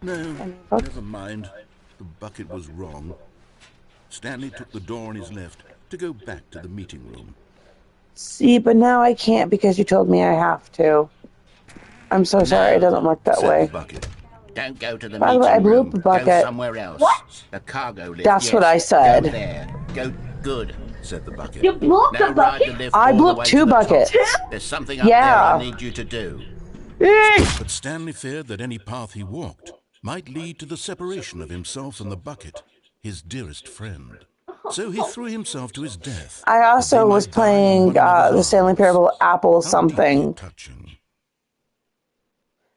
No, never mind. The bucket was wrong. Stanley took the door on his left to go back to the meeting room. See, but now I can't because you told me I have to. I'm so sorry, it doesn't work that way. The bucket. Don't go to the By the way, I meeting blew up room. the bucket. Go somewhere else. What? The cargo lift. That's yes. what I said. Go there. Go good, said the bucket. You blew up the Now ride bucket? the lift I all blew the up way 2 to the top. buckets. There's something up there I need you to do. But Stanley feared that any path he walked might lead to the separation of himself and the bucket, his dearest friend. So he threw himself to his death. I also was playing the Stanley Parable Apple something.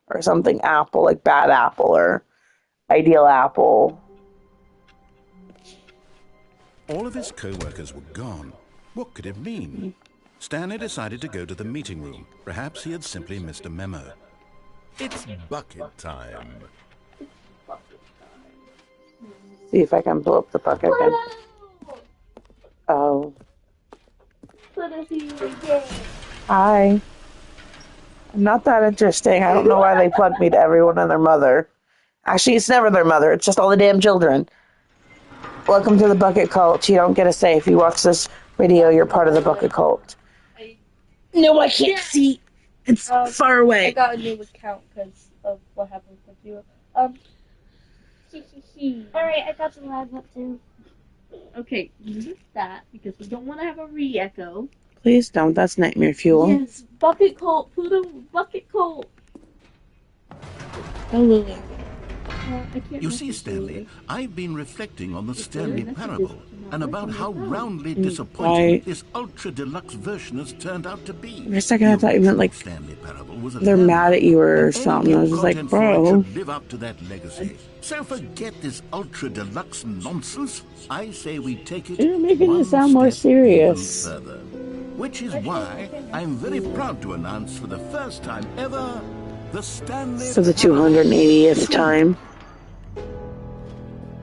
Or something apple, like bad apple or ideal apple. All of his co-workers were gone. What could it mean? Stanley decided to go to the meeting room. Perhaps he had simply missed a memo. It's bucket time. See if I can blow up the bucket again. Oh. Hi. I'm not that interesting. I don't know why they plugged me to everyone and their mother. Actually, it's never their mother. It's just all the damn children. Welcome to the bucket cult. You don't get a say. If you watch this video, you're part of the bucket cult. No, I can't see. It's far away. I got a new account because of what happened with you. Alright, I got the live up too. Okay, use that because we don't want to have a re-echo. Please don't. That's nightmare fuel. Yes, bucket cult, Pluto, bucket cult. Oh, You see, Stanley, I've been reflecting on the Stanley Parable and about how roundly disappointing this ultra-deluxe version has turned out to be. For a second, I thought you meant like Stanley Parable was they're mad at you or something. I was just like, bro. Live up to that legacy. So forget this ultra-deluxe nonsense. I say we take it. You're making it sound more serious. Further. Which is why I'm very proud to announce for the first time ever the Stanley For the 280th time.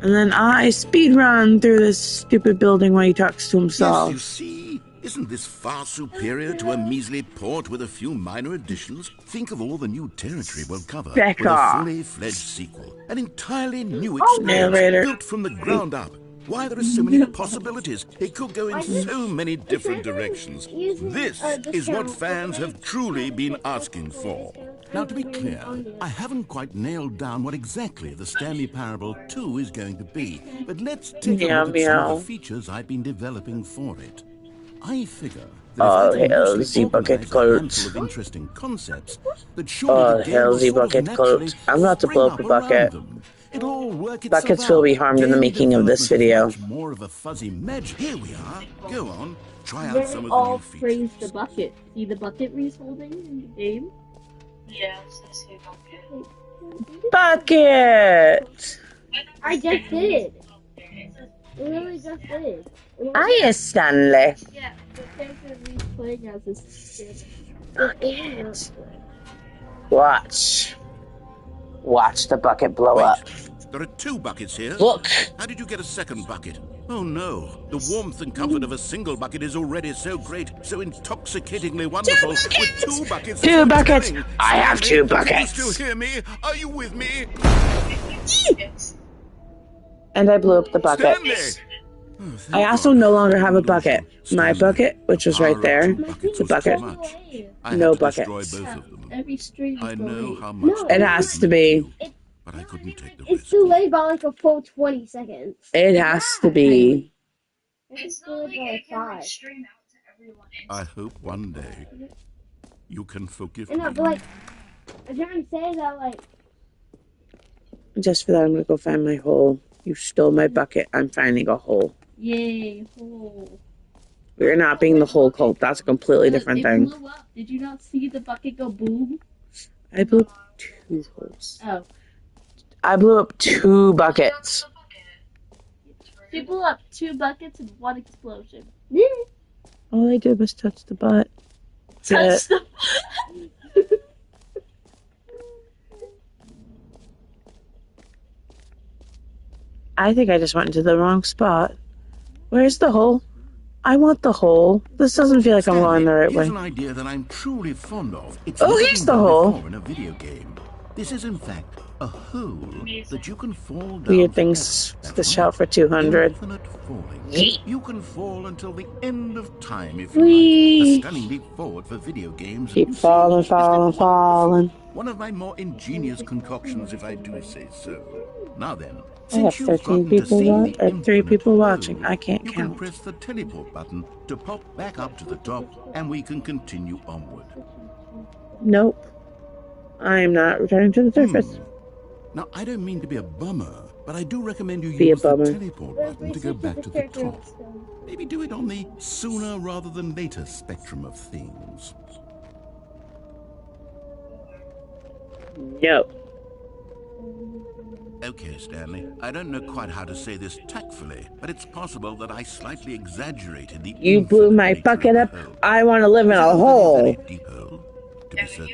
And then I speed run through this stupid building while he talks to himself. Yes, you see, isn't this far superior to a measly port with a few minor additions? Think of all the new territory we'll cover with a fully fledged sequel, an entirely new experience built from the ground up. Why, there are so many possibilities. It could go in so many different directions. This is what fans have truly been asking for. Now, to be clear, I haven't quite nailed down what exactly the Stanley Parable 2 is going to be, but let's take a look at some of the features I've been developing for it. I figure that if I can loosely organize a handful of interesting concepts, that surely the game will sort of naturally I'm about to blow up the bucket. It'll all work itself Buckets will be harmed in the making of this video. More of a fuzzy magic. Here we are. Go on. Try out They some of the all new features. praise the bucket. See the bucket Reese holding in the game? Yes, I see bucket. Bucket! I just did. Literally just did. Hiya, Stanley. Yeah, the character Reese playing as is Watch. Watch the bucket blow up. There are 2 buckets here. Look. How did you get a second bucket? Oh no. The warmth and comfort of a single bucket is already so great, so intoxicatingly wonderful. With 2 buckets. 2 buckets. I have 2 Can you buckets. still hear me? Are you with me? And I blew up the bucket. Stanley! I also no longer have a bucket. My bucket, which was right there, the bucket, no bucket. Every stream I know how much It has to be. but I couldn't take the It's risk. delayed by like a full 20 seconds. It has to be. It's delayed by like 5. Stream out to everyone. I hope one day you can forgive And me. but like, I'm trying to say that like, Just for that, I'm gonna go find my hole. You stole my bucket. I'm finding a hole. Yay, hole. We're not being the whole cult. That's a completely different It thing. blew up. Did you not see the bucket go boom? I blew up 2 holes. Oh. I blew up 2 buckets. She blew up 2 buckets in 1 explosion. yeah. All I did was touch the butt. Touch the I think I just went into the wrong spot. Where's the hole? I want the hole. This doesn't feel like I'm going the right way. Here's an idea that I'm truly fond of. It's Oh, never here's been the done hole. before in a video game. This is, in fact, a hole that you can fall down. Weird things to shout for 200. Infinite falling. You can fall until the end of time if you like. A stunning leap forward for video games. Keep falling, falling. One of my more ingenious concoctions, if I do say so. Now then, I have 13 people or 3 people watching. I can't count. You can press the teleport button to pop back up to the top, and we can continue onward. Nope. I am not returning to the surface. Now, I don't mean to be a bummer, but I do recommend you use the teleport button to go back to the top. Maybe do it on the sooner rather than later spectrum of things. No. Okay, Stanley. I don't know quite how to say this tactfully, but it's possible that I slightly exaggerated the... You blew my bucket up. I want to live in a hole. Very deep hole. To be certain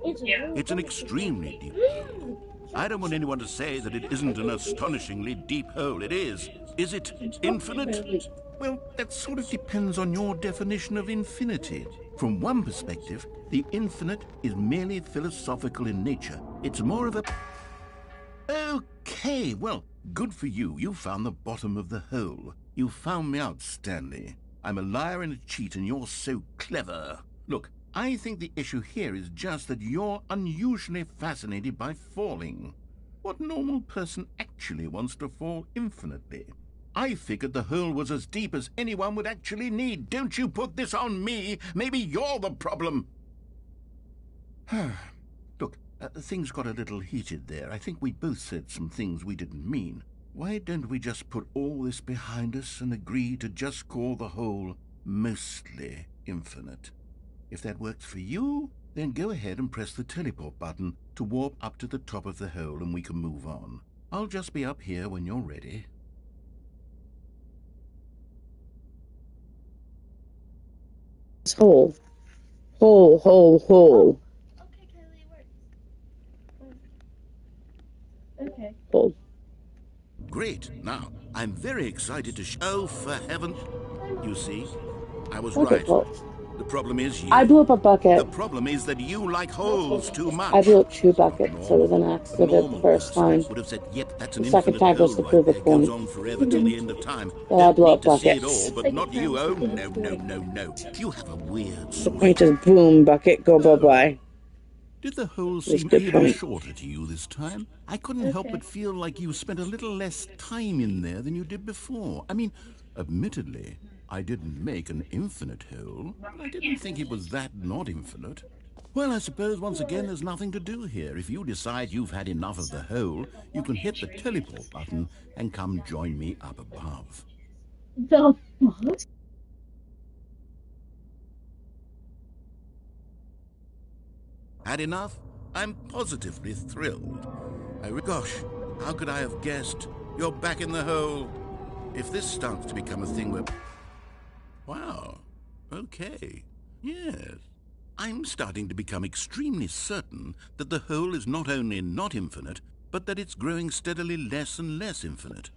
it is. It's an extremely deep hole. I don't want anyone to say that it isn't an astonishingly deep hole. It is. Is it infinite? Well, that sort of depends on your definition of infinity. From one perspective, the infinite is merely philosophical in nature. It's more of a... Okay, well, good for you. You found the bottom of the hole. You found me out, Stanley. I'm a liar and a cheat, and you're so clever. Look, I think the issue here is just that you're unusually fascinated by falling. What normal person actually wants to fall infinitely? I figured the hole was as deep as anyone would actually need. Don't you put this on me. Maybe you're the problem. Look, things got a little heated there. I think we both said some things we didn't mean. Why don't we just put all this behind us and agree to just call the hole mostly infinite? If that works for you, then go ahead and press the teleport button to warp up to the top of the hole and we can move on. I'll just be up here when you're ready. Hole. Hole, hole, hole. Okay, Kylie, it works. Okay. Hole. Great. Now, I'm very excited to oh, for heaven. You see, I was Okay, right. well, The problem is you. I blew up a bucket. The problem is that you like holes too much. I blew up 2 buckets, so it was an accident the first time. Would have said, yep, that's an The second time was to prove a point. Goes on forever till the end of time. Well, I blew up Don't need to see it buckets. all, but not you. Oh, no, no, no, no. You have a weird The sort. point is boom, bucket, go bye-bye. Did the hole That's seem good even point. shorter to you this time? I couldn't help but feel like you spent a little less time in there than you did before. I mean, admittedly, I didn't make an infinite hole, but I didn't think it was that not infinite. Well, I suppose once again there's nothing to do here. If you decide you've had enough of the hole, you can hit the teleport button and come join me up above. The fuck? Had enough? I'm positively thrilled. Gosh, how could I have guessed? You're back in the hole. If this starts to become a thing where... Wow. Okay. Yes. I'm starting to become extremely certain that the hole is not only not infinite, but that it's growing steadily less and less infinite.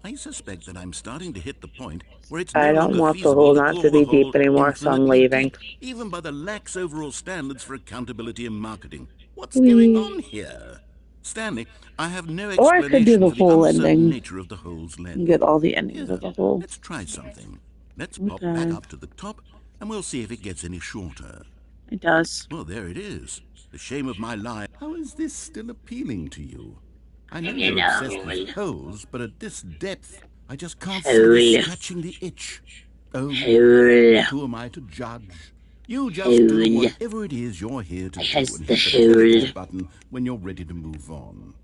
I suspect that I'm starting to hit the point where it's I no don't longer want the feasible hole to not call to the be hole deep anymore, so I'm infinitely leaving. deep, even by the lax overall standards for accountability and marketing. What's Whee. going on here? Stanley, I have no Or I could do explanation the for the whole uncertain ending. nature of the hole's length. And get all the endings of the hole. Let's try something. Let's pop back up to the top, and we'll see if it gets any shorter. It does. Well, there it is. The shame of my life. How is this still appealing to you? I know you're obsessed with holes, but at this depth, I just can't see scratching the itch. Oh, who am I to judge? You just do whatever it is you're here to do and hit the teleport button when you're ready to move on.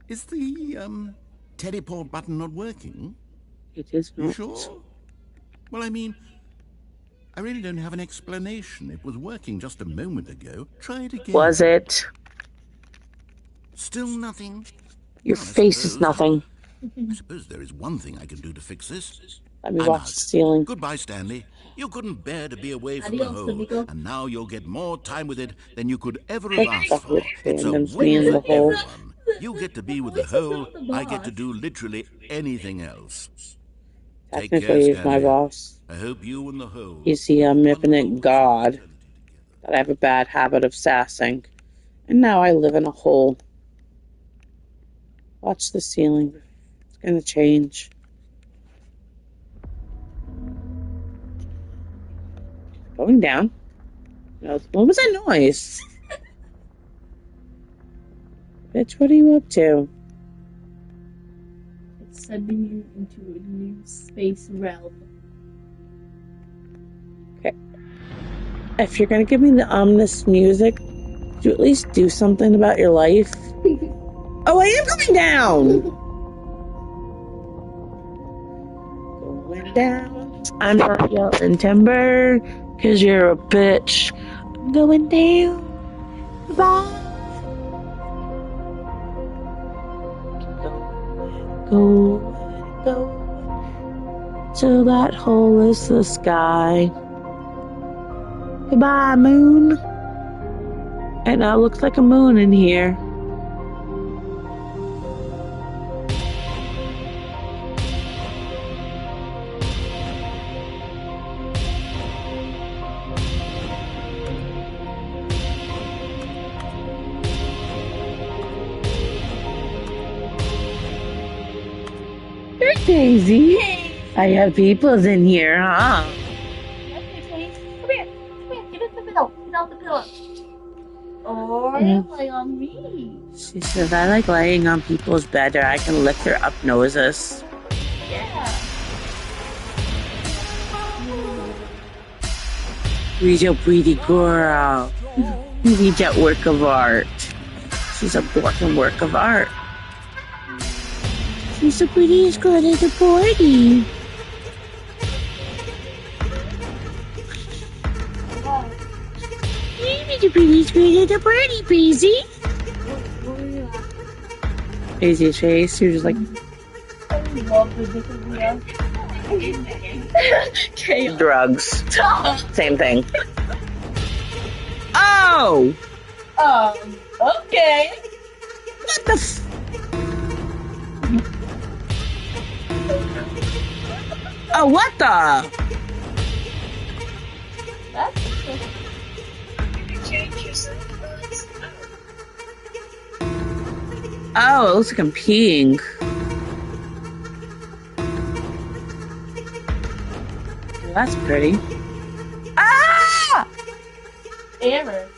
Is the, teleport button not working? It is not. You sure? Well, I mean, I really don't have an explanation. It was working just a moment ago. Try it again. Was it? Still nothing? Your Well, I face is suppose- nothing. I suppose there is one thing I can do to fix this. Let me I'm watch out. the ceiling. Goodbye, Stanley. You couldn't bear to be away from the Adios, hole, amigo. and now you'll get more time with it than you could ever have That's asked for. with It's a fandoms win being in the for hole. everyone. You get to be with the hole, I get to do literally anything else. Technically, he's my boss. I hope you and the whole. He's the omnipotent God that I have a bad habit of sassing. And now I live in a hole. Watch the ceiling. It's gonna change. Going down. No, what was that noise? Bitch, what are you up to? It's sending you into a new space realm. Okay. If you're gonna give me the ominous music, could you at least do something about your life? Oh, I am coming down! Going down. I'm not yelling timber, cause you're a bitch. I'm going down. Bye. Go till that hole is the sky. Goodbye, moon. And now it looks like a moon in here. Daisy, I have peoples in here, huh? Okay, please. Come here. Give us the pillow. Get off the pillow. Or lay on me. She says, I like laying on people's bed or I can lick their up noses. Yeah. She's a pretty girl. She's a work of art. She's a fucking work of art. She's the prettiest girl at the party. She's the prettiest girl at the party, Paisy. Paisy's face, you're just like... Drugs. Same thing. Oh! Okay. What the f... Oh, what the? Oh, it looks like I'm peeing. Well, that's pretty. Ah! Error.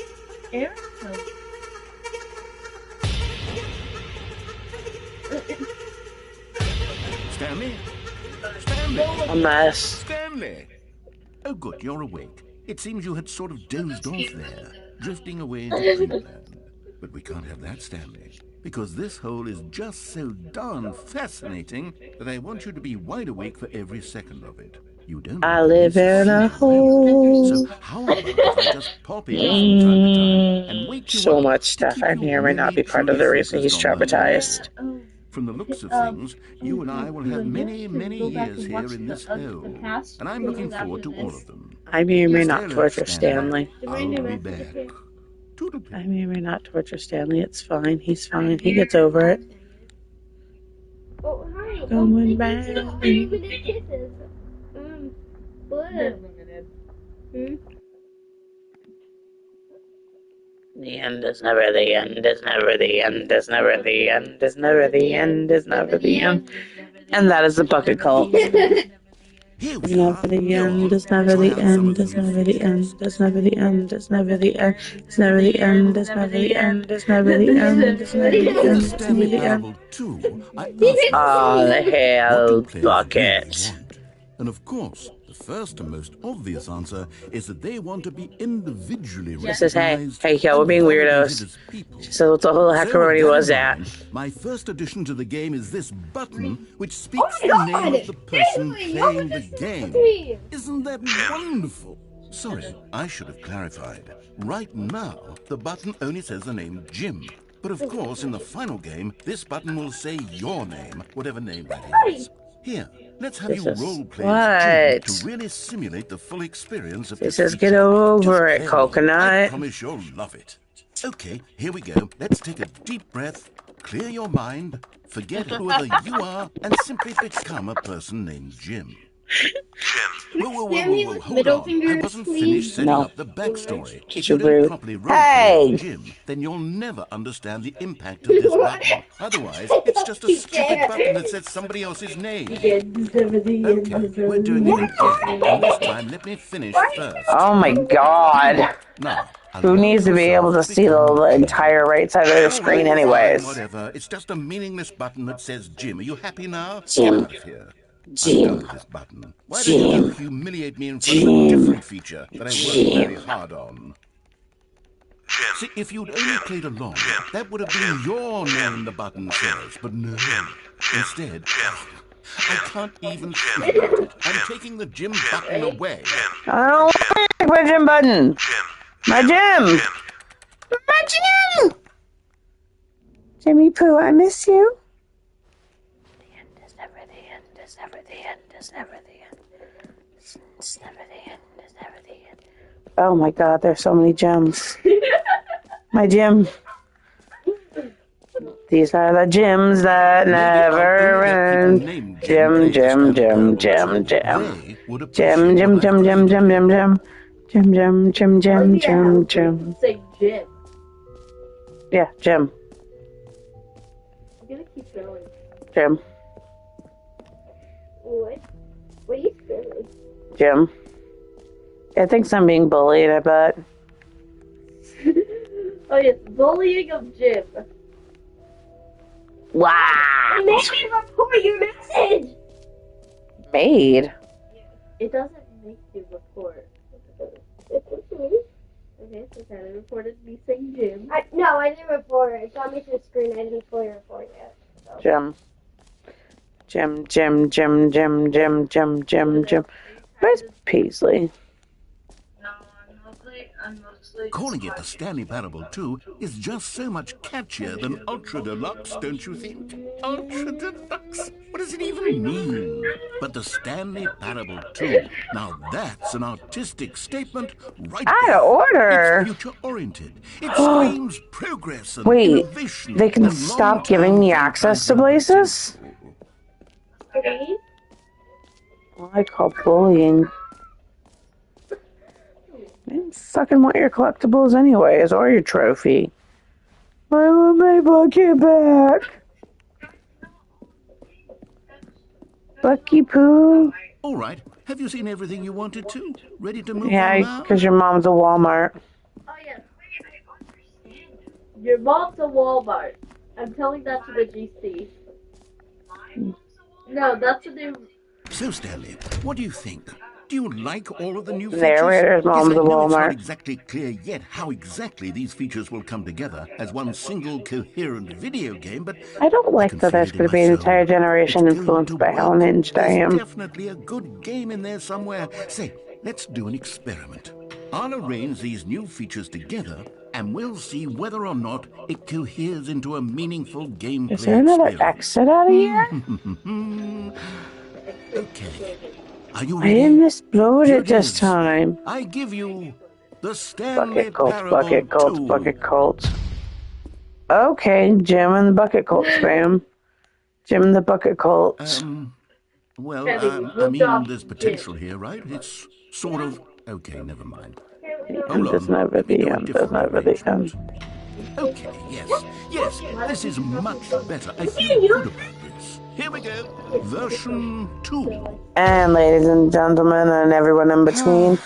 Stanley? A mess. Stanley! Oh, good, you're awake. It seems you had sort of dozed off there, drifting away into dreamland. But we can't have that, Stanley, because this hole is just so darn fascinating that I want you to be wide awake for every second of it. You don't. I live in a hole. So how about if I just pop in from time to time and wake you So up much stuff in here may not be part of the reason he's traumatized. From the looks of things, you and I will have many, many years here in this hole, and I'm looking forward to all of them. I may or may not torture Stanley. I'll be back. I may or may not torture Stanley. It's fine. He's fine. He gets over it. Oh, hi. Going back. The end is never the end, is never the end, is never the end, is never the end, is never the end. And that is the bucket cult. Never the end, is never the end, is never the end, is never the end, is never the end, is never the end, is never the end, is never the end, is never the end, is never the end. Ah, the hell bucket. And of course, the first and most obvious answer is that they want to be individually recognized. She says, hey, yo, we're being weirdos. She says, what the whole hackeroni was that? My first addition to the game is this button, which speaks the name of the person playing the game. Isn't that wonderful? Sorry, I should have clarified. Right now, the button only says the name Jim. But of course, in the final game, this button will say your name, whatever name that is. Here, let's have you role-play Jim to really simulate the full experience of this. He says, get over it, I Coconut. promise you'll love it. Okay, here we go. Let's take a deep breath, clear your mind, forget whoever you are, and simply become a person named Jim. Whoa, hold on. I wasn't finished setting up the backstory. If you don't properly roleplay as Jim, then you'll never understand the impact of this button. Otherwise, it's just a stupid button that says somebody else's name. Okay, we're doing it again. And this time, let me finish first. Oh my god. Now, who needs to be able to see the entire right side of the screen anyways? Whatever. It's just a meaningless button that says Jim. Are you happy now? Jim. Get out of here. Jim. I'm done with this button. Why don't you humiliate me in front of a different feature that I worked very hard on? See, if you'd only played along, that would have been your name the button says. But no. Instead, I can't even think about it. I'm taking the Jim button away. I don't like my Jim button. My Jim. My Jim. Jimmy Pooh, I miss you. The end is never the end. Is never the end. Is never the end. It's never the end. Is never the end. Oh my God! There's so many gems. My Jim. These are the gems that never end. Jim, Jim, Jim, Jim, Jim. Jim, Jim, Jim, Jim, Jim, Jim, Jim. Jim, Jim, Jim, Jim, Jim, Jim. Say Jim. Yeah, Jim. I'm gonna keep going. Jim. What? What are you feeling? Jim. I think I'm being bullied, I bet. Oh yes, bullying of Jim. Wow. You made me report your message! Made? It doesn't make you report. Okay, so Tyler reported me saying Jim. No, I didn't report it. It got me to the screen. I didn't fully report yet. So. Jim. Jim, Jim, Jim, Jim, Jim, Jim, Jim, Jim. Where's Paisley? No, I'm mostly Calling it the Stanley Parable 2 is just so much catchier than Ultra Deluxe, don't you think? Ultra Deluxe? What does it even mean? But the Stanley Parable 2, now that's an artistic statement right Out there. of order. It's future-oriented. It screams progress and Wait, innovation. they can and stop giving me access to places? Okay. Well, I call bullying. I didn't fucking want your collectibles anyways, or your trophy. I want my bucket back. Bucky Pooh. All right. Have you seen everything you wanted to? Ready to move on Yeah, now? because your mom's a Walmart. Oh yes. Your mom's a Walmart. I'm telling that to the GC. No, that's a new. So, Stanley, what do you think? Do you like all of the new features? Narrator's mom's a Yes, I know it's not Walmart. exactly clear yet how exactly these features will come together as one single coherent video game, but I don't like that there's going to be an entire generation influenced by how unhinged I am. There's definitely a good game in there somewhere. Say, let's do an experiment. I'll arrange these new features together, and we'll see whether or not it coheres into a meaningful gameplay Is there another experience. exit out of here? Okay. Are you I ready? didn't explode Here it this is. time. I give you the Stanley Bucket Colts, Parable Bucket Colts, 2. Bucket Colts. Okay, Jim and the Bucket Colts, fam. Jim and the Bucket Colts. Well, Kevin, I mean, stop. there's potential here, right? It's sort of... Okay, never mind. And Hold there's on. never Let me the do a end, there's different never the arrangement. end. Okay, yes, this is much better. I feel good about this. Here we go. Version 2. And ladies and gentlemen, and everyone in between,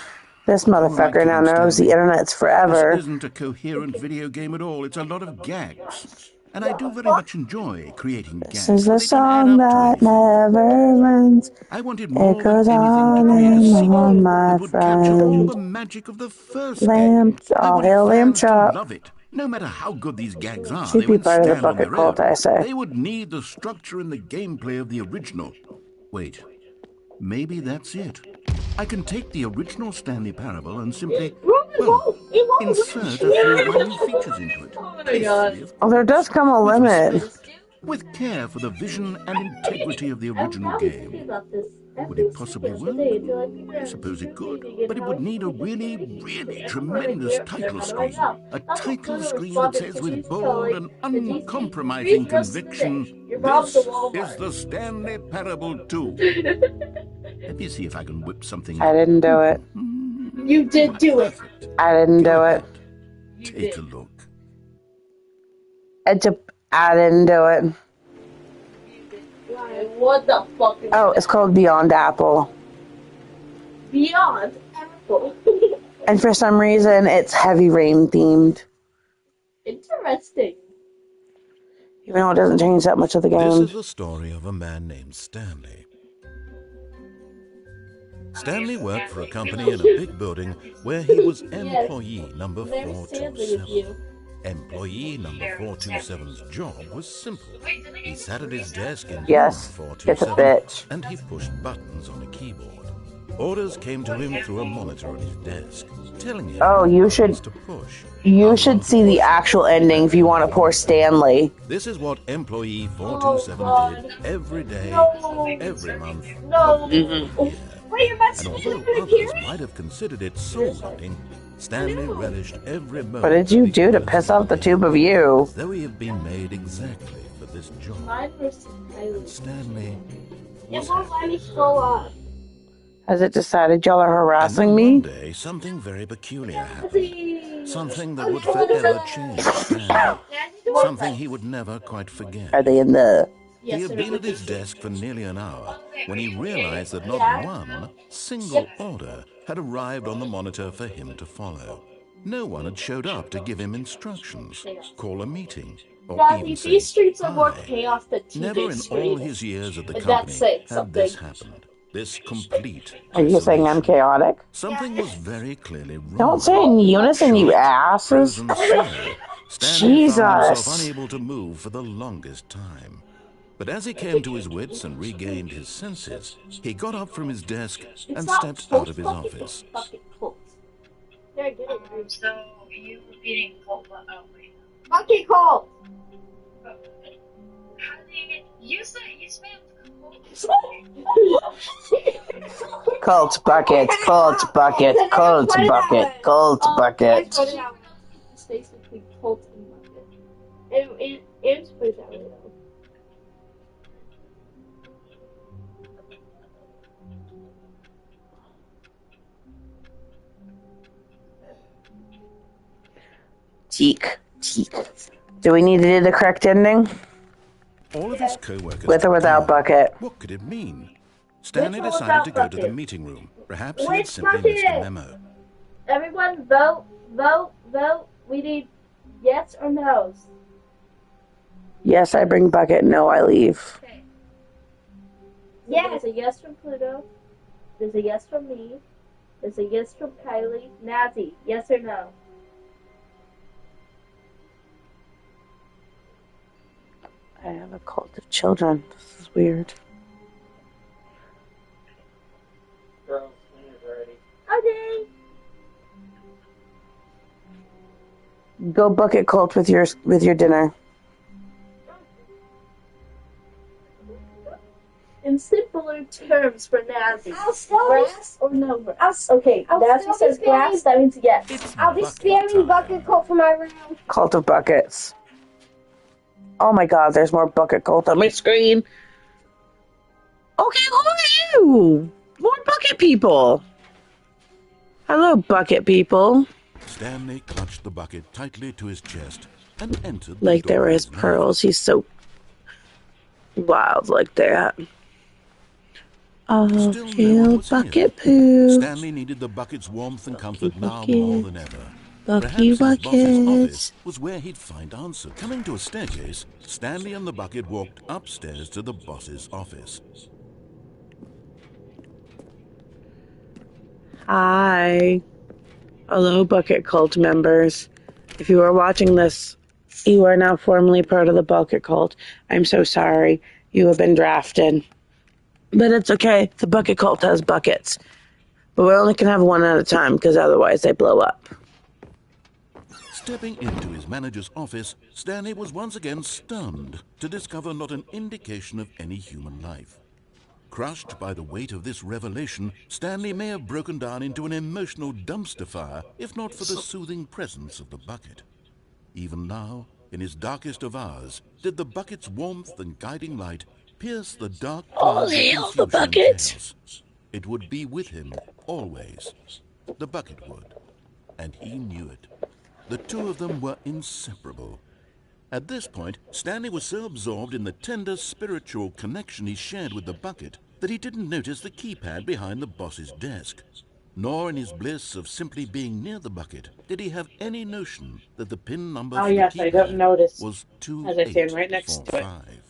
this motherfucker now knows the internet's forever. This isn't a coherent video game at all. It's a lot of gags. And I do very much enjoy creating gags. This is but a they don't add song up to that anything. never ends. I wanted more It goes than on anything to create a and sequel on, my that would capture all friend. the magic of the first Lamb, game. I all wanted hail Lamb fans to chop. love it. No matter how good these gags are, She'd they be wouldn't part of the stand on Bucket their Cult, own. I say. They would need the structure and the gameplay of the original. Wait, maybe that's it. I can take the original Stanley Parable and simply, well, insert a few of my new features into it. Oh my god. Oh, there does come a limit. With care for the vision and integrity of the original How game. about this? Would it possibly work? I suppose it could, but it would need a really, really tremendous title screen. A title screen that says with bold and uncompromising conviction, "This is the Stanley Parable 2." Let me see if I can whip something I didn't do it. You did do it. I didn't do it. Take a look. I didn't do it. What the fuck? Oh, it's called Beyond Apple. Beyond Apple. And for some reason, it's Heavy Rain themed. Interesting. Even though it doesn't change that much of the game. This is the story of a man named Stanley. Stanley worked for a company in a big building where he was employee number 427. Employee number 427's job was simple. He sat at his desk in Yes, room it's a 427 bitch. and he pushed buttons on a keyboard. Orders came to him through a monitor on his desk, telling him Oh, you should to push. you should see the actual ending if you want to pour Stanley. This is what employee 427 did every day, every month. No. Wait, you're not And although supposed to others hear it? might have considered it soul-rending, Stanley relished every moment. What did you do to piss off the two of you? Though he had been made exactly for this job, Mine versus Kylie. Stanley It was won't happy. let me scroll up. Has it decided y'all are And harassing then me? one day, something very peculiar happened. Something that would forever change Stanley. Something he would never quite forget. Are they in the... He had been at his desk for nearly an hour when he realized that not one single order had arrived on the monitor for him to follow. No one had showed up to give him instructions, call a meeting, or even say These streets are more bye. chaos than Never TV in all streets. his years at the But company that's saying had this something. happened. This complete Are you saying I'm isolation. chaotic? Something was very clearly wrong. Don't say in unison, you asses. Frozen solid, Stanley found himself Jesus. unable to move for the longest time. But as he came to his wits and regained his senses, he got up from his desk and stepped out of his office. There, get it. So you repeating Colt? Oh wait. Bucket Colt. How do you spelled Cult bucket, cult bucket, cult bucket, cult bucket. I put it out. It's basically Colt and bucket. It's put it that way though. Teak, teak. Do we need to do the correct ending? All of his co-workers With or without bucket? What could it mean? Stanley With or decided to without go to the bucket? meeting room. Perhaps he had Which simply missed a bucket? memo. Everyone vote, vote, vote. We need yes or no's. Yes, I bring bucket. No, I leave. Yes. There's a yes from Pluto. There's a yes from me. There's a yes from Kylie. Nazi, yes or no? I have a cult of children. This is weird. Okay. Go bucket cult with your dinner. In simpler terms for Nazi, grass or no grass? Okay, Nazi says grass, that means yes. I'll be spamming bucket cult for my room. Cult of buckets. Oh my god, there's more bucket cult on my screen. Okay, who are you? More bucket people. Hello, bucket people. Stanley clutched the bucket tightly to his chest and entered the Like door they were of his his mouth. pearls. He's so wild like that. Oh, Still no one feel was here. bucket poo. Stanley needed the bucket's warmth and comfort now bucket. more than ever. Bucky Perhaps his boss's buckets. office was where he'd find answers. Coming to a staircase, Stanley and the bucket walked upstairs to the boss's office. Hi. Hello, Bucket Cult members. If you are watching this, you are now formally part of the Bucket Cult. I'm so sorry. You have been drafted. But it's okay. The Bucket Cult has buckets. But we only can have one at a time, because otherwise they blow up. Stepping into his manager's office, Stanley was once again stunned to discover not an indication of any human life. crushed by the weight of this revelation, Stanley may have broken down into an emotional dumpster fire if not for the soothing presence of the bucket. Even now, in his darkest of hours, did the bucket's warmth and guiding light pierce the dark clouds of confusion and chaos. It would be with him always. The bucket would. And he knew it. The two of them were inseparable. At this point, Stanley was so absorbed in the tender spiritual connection he shared with the bucket that he didn't notice the keypad behind the boss's desk. Nor in his bliss of simply being near the bucket did he have any notion that the pin number for the keypad was 2845.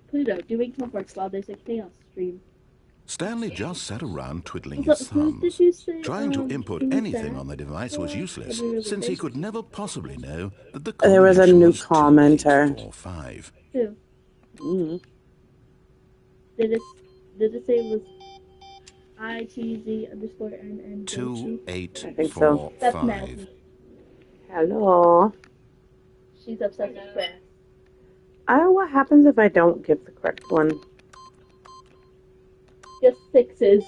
Pluto doing homework while there's a chaos stream. Stanley just sat around twiddling his thumbs. Trying to input anything on the device was useless, since he could never possibly know that the there was a new commenter. Who? Did it say it was ITZ_NN? 2845. That's Natalie. Hello. She's obsessed with Claire. What happens if I don't give the correct one? Just fixes.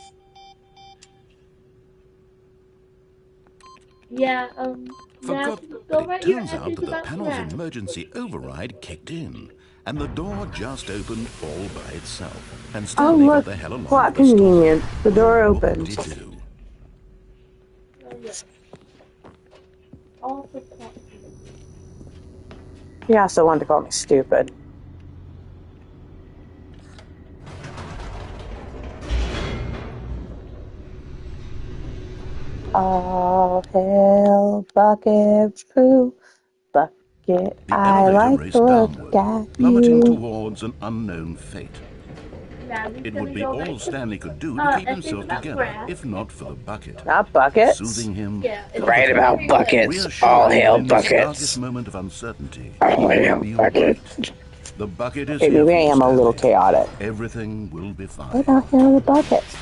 Yeah, Forgot that it turns out that the panel's emergency override kicked in, and the door just opened all by itself. And Stanley got the hell along. Plot convenient. The door opened. What did he do? Also plot. He also wanted to call me stupid. All hail bucket poo, bucket. I like to look at plummeting you. towards an unknown fate. It would be all Stanley could do to keep himself together, if not for the bucket. Not buckets. Soothing him. Right about buckets. All hail buckets. Darkest moment of uncertainty. All hail buckets. The bucket is Maybe I am a little chaotic. Everything will be fine. What about hail the buckets?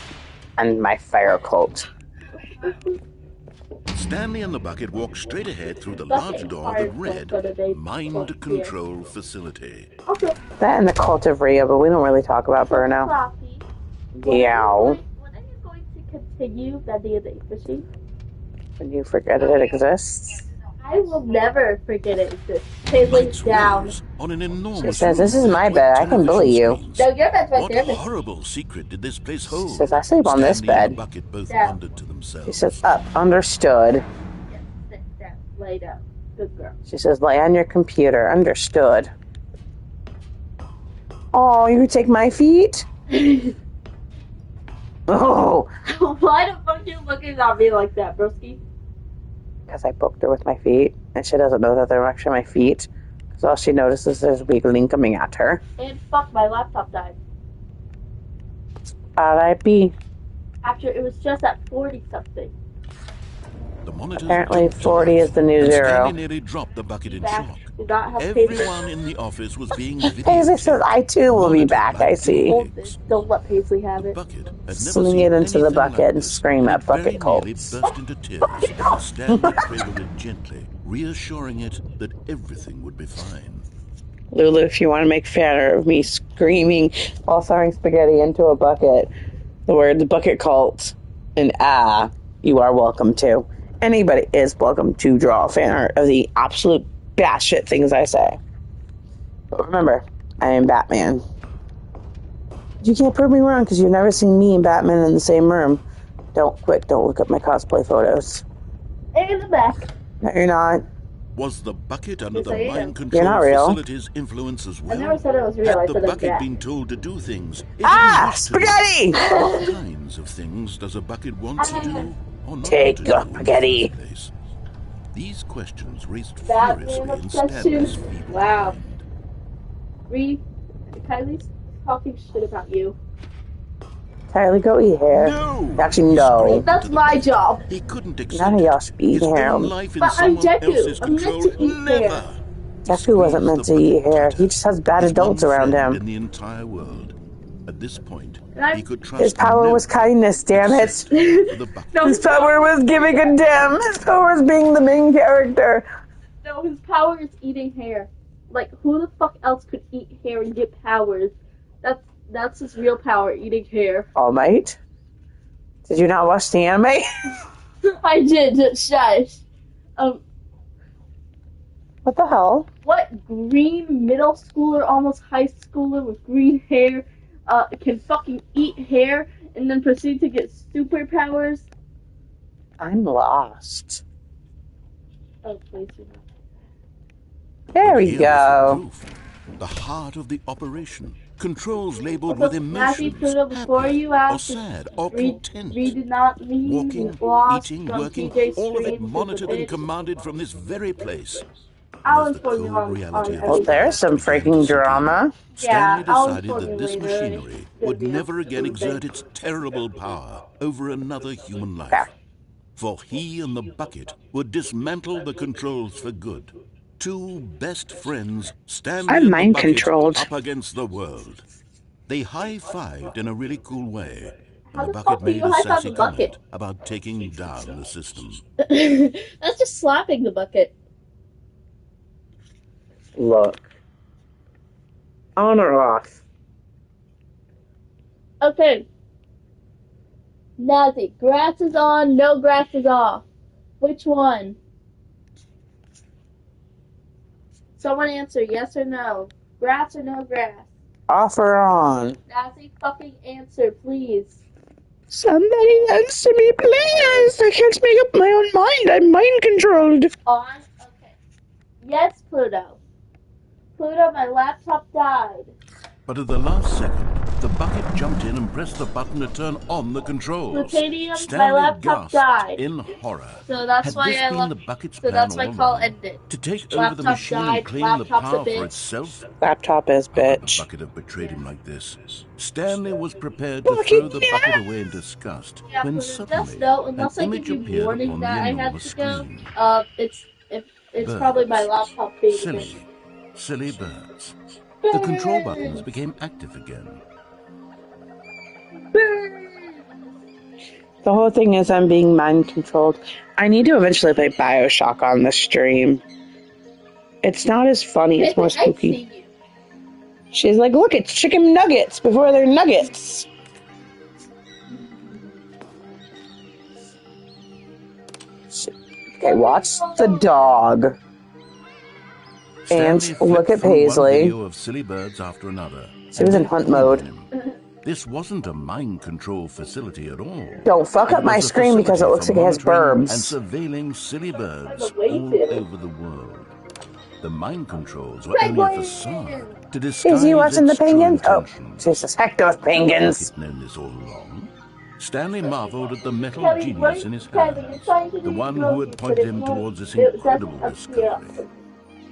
And my fire cult. Stanley and the bucket walked straight ahead through the large door that read Mind Control Facility. That and the cult of Rhea, but we don't really talk about Burnout. Yeah. When are you going to continue the DNA fishing? When you forget that it exists. I will never forget it exists. Paisley down. On an enormous she says, "This is my bed. I can bully you." No, your bed's right there. What horrible secret did this place hold? She says, "I sleep on this bed." Stanley and the bucket both wondered to themselves. She says, "Up, understood." Sit down, lay down. Good girl. She says, "Lay on your computer, understood." Oh, you take my feet? Oh. Why the fuck you looking at me like that, broski? Because I poked her with my feet, and she doesn't know that they're actually my feet. Because all she notices is there's wiggling coming at her. And fuck, my laptop died. R.I.P. After it was just at 40 something. Apparently 40 is the new zero. Stanley nearly dropped the bucket in shock. Everyone in the office was being Paisley says, "I too will be back, I see." Don't let Paisley have it. Sling it into the bucket and scream at bucket cults. Burst into tears. Stanley cradled it gently, reassuring it that everything would be fine. Lulu, if you want to make fun of me screaming while throwing spaghetti into a bucket, the words bucket cult and you are welcome to. Anybody is welcome to draw a fan art of the absolute batshit things I say. But remember, I am Batman. You can't prove me wrong because you've never seen me and Batman in the same room. Don't look up my cosplay photos. In the back. No, you're not. Was the bucket under the mind control facility's influence as well? I never said it was real. Had I the said bucket been told to do things? Spaghetti! What kinds of things does a bucket want to do or not Take to your do spaghetti. in the first place? These questions raised Batman furiously in Stanley's obsession. feeble Wow. mind. Kylie's talking shit about you. Kylie, go eat hair. No! Actually, no. That's my job. He couldn't accept None of y'all should be his eating hair. own life in But I'm someone Deku. else's I'm meant control. to eat Never. hair. Deku wasn't meant to eat hair. He just has bad His adults one around friend him. in the entire world. At this point, he could trust His power was kindness, damn it. the bucket. His power was giving a damn. His power was being the main character. No, his power is eating hair. Like, who the fuck else could eat hair and get powers? That's his real power, eating hair. All Might? Did you not watch the anime? I did, just shush. What the hell? What green middle schooler, almost high schooler with green hair, can fucking eat hair and then proceed to get superpowers? I'm lost. Oh, please. There we go. The heart of the operation. Controls labeled Also, with emotions. Pluto, before you ask, or sad or read content. did not mean Walking, lost eating, from working, TJ's all of it stream monitored with and the commanded from this very place. I'll As the inform you cold reality of Well, this there's some began to freaking sink in, drama. Stanley I'll decided inform that you this later. machinery would never again exert its terrible power over another human life. For he and the bucket would dismantle the controls for good. Two best friends, Stanley I'm and the mind bucket, controlled. up against the world. They high-fived in a really cool way, How and the the fuck bucket do made you a high-five sassy the bucket? comment about taking down the system. That's just slapping the bucket. Look. On or off? Okay. Nazi, grass is on, no grass is off. Which one? Someone answer yes or no. Grass or no grass? Off or on? Nazi, fucking answer, please. Somebody answer me, please. I can't make up my own mind. I'm mind controlled. On? Okay. Yes, Pluto. Pluto, my laptop died. But at the last second, the bucket jumped in and pressed the button to turn on the controls. Plutonium, Stanley my laptop gasped died. in horror. So that's Had why this I been left. the bucket's So plan that's why all call along? ended. To take over the Laptop machine died, and claim the laptop's a power for bitch. itself? Laptop is How could the bitch. bucket have betrayed him like this? Stanley was prepared to throw the bucket away in disgust Yeah, when but suddenly just know, an unless I image give you appeared warning upon the that I had enormous to go, screen. it's Birds. probably my laptop being Silly, silly birds. The control buttons became active again. The whole thing is I'm being mind controlled. I need to eventually play BioShock on the stream. It's not as funny, it's more I spooky. see you. She's like, look, it's chicken nuggets before they're nuggets. Okay, watch the dog. And Stanley look at flipped through one Paisley. video of silly birds after another. She was in hunt mode. This wasn't a mind control facility at all. Don't fuck It up my was a screen because it facility looks for like it has monitoring and burbs. surveilling silly birds By the way, all over the world. The mind controls were only a facade to disguise Is he watching the its true penguins? Oh, intentions. Jesus, heck those penguins. Had known this all along. Stanley marveled at the metal Kelly, genius in his Kelly, hands, you're trying to the do one drugs, who had but pointed it him won't- towards this it doesn't incredible appear. discovery.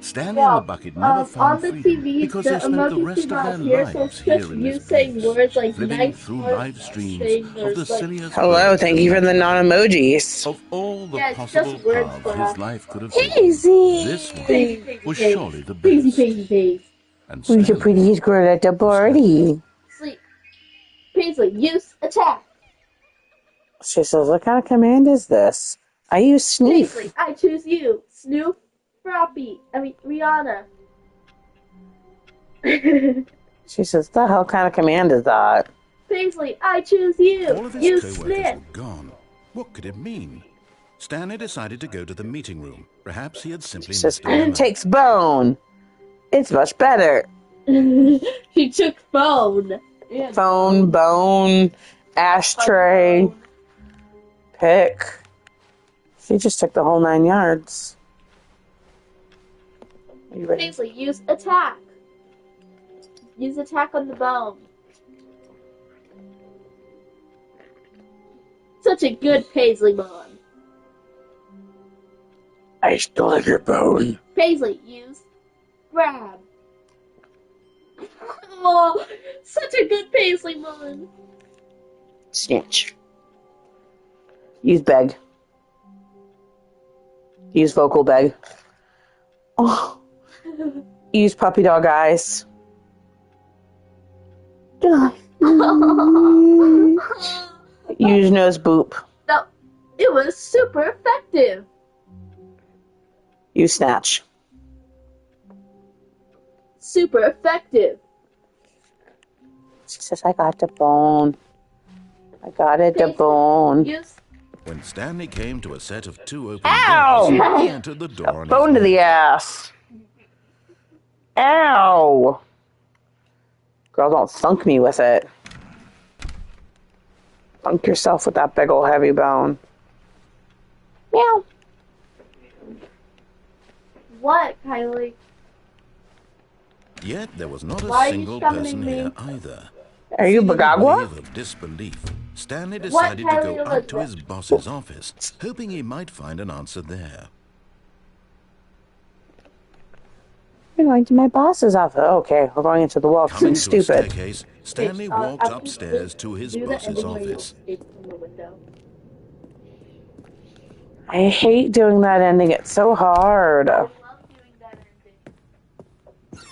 Stanley and the bucket never on found the freedom TV, because the they spent the emoji rest did of not their appear, so lives it's here just in you this saying place, words like living nice through words, live streams saying of the words like- silliest Hello, birds thank you for the imaginable. non-emojis. Of all the Yeah, it's possible just words, paths Bob. his life could have taken, Easy. this one Paisy, was Paisy, surely the Paisy, best. Paisy, Paisy. And Who's the Stanley prettiest girl at the party? Sleep. Paisley, use attack. She says, what kind of command is this? I use sneak. Paisley, I choose you. Snoop, Rihanna. She says, the hell kind of command is that? Paisley, I choose you. all of You his co-workers Smith. were gone. What could it mean? Stanley decided to go to the meeting room. Perhaps he had simply She says, missed a memo. takes bone. It's much better. She took phone. Yeah. Phone, bone, ashtray, pick. She just took the whole 9 yards. Are you ready? Paisley, use attack. Use attack on the bone. Such a good Paisley bone. I stole your bone. Paisley, use grab. Oh, such a good Paisley bone. Snitch. Use beg. Use vocal beg. Oh. Use puppy dog eyes. Use nose boop. No, it was super effective. Use snatch. super effective. She says, I got the bone. I got it, the bone. When Stanley came to a set of 2 open Ow! doors, he entered the door. Bone to the ass. Ow! Girl, don't thunk me with it. Thunk yourself with that big old heavy bone. Meow. What, Kylie? Yet there was not a single person here either. Are you Bagagwa? Of disbelief, Stanley decided to go up to his boss's office, hoping he might find an answer there. We're going to my boss's office. Okay, we're going into the wall. Coming to Stupid. a staircase, Stanley walked upstairs to his boss's office. I hate doing that ending. It's so hard.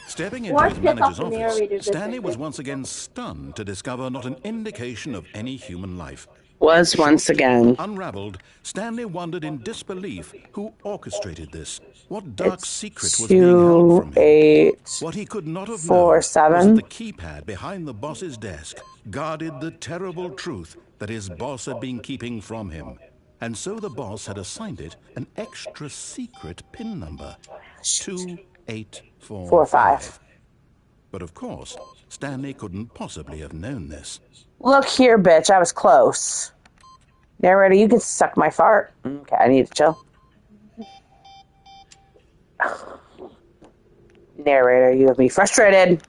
Stepping into his manager's office, Stanley was once again stunned to discover not an indication of any human life. Was once again. Unraveled, Stanley wondered in disbelief who orchestrated this. What dark secret was being held from him? What he could not have known was that the keypad behind the boss's desk guarded the terrible truth that his boss had been keeping from him. And so the boss had assigned it an extra secret PIN number. 2845. But of course, Stanley couldn't possibly have known this. Look here, bitch. I was close. Narrator, you can suck my fart. Okay, I need to chill. Narrator, you have me frustrated.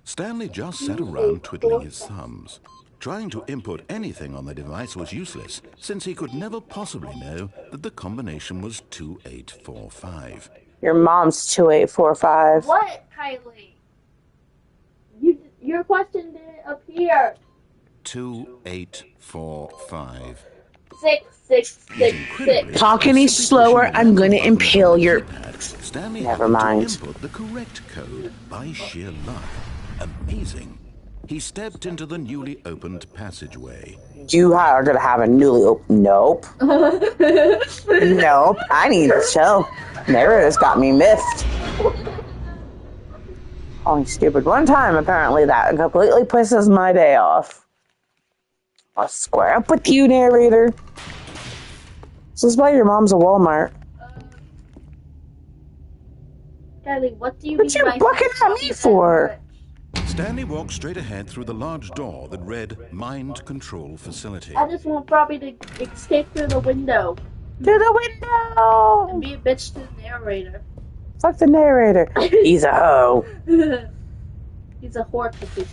Stanley just sat around twiddling his thumbs. Trying to input anything on the device was useless, since he could never possibly know that the combination was 2845. Your mom's 2845. What, Kylie? Your question didn't appear. 2845. 666. Talk any slower, I'm going to impale your... Stanley Never mind. To input the correct code by sheer luck. Amazing. He stepped into the newly opened passageway. You are going to have a newly opened... Nope. Nope. I need to chill. Narrator's got me miffed. Only stupid one time, apparently. That completely pisses my day off. I'll square up with you, narrator. This is why your mom's a Walmart. Kylie, what do you What you bucking at me for? Stanley walked straight ahead through the large door that read Mind Control Facility. I just want Bobby to escape through the window. Through the window! And be a bitch to the narrator. Fuck the narrator. He's a hoe. He's a whore pussy.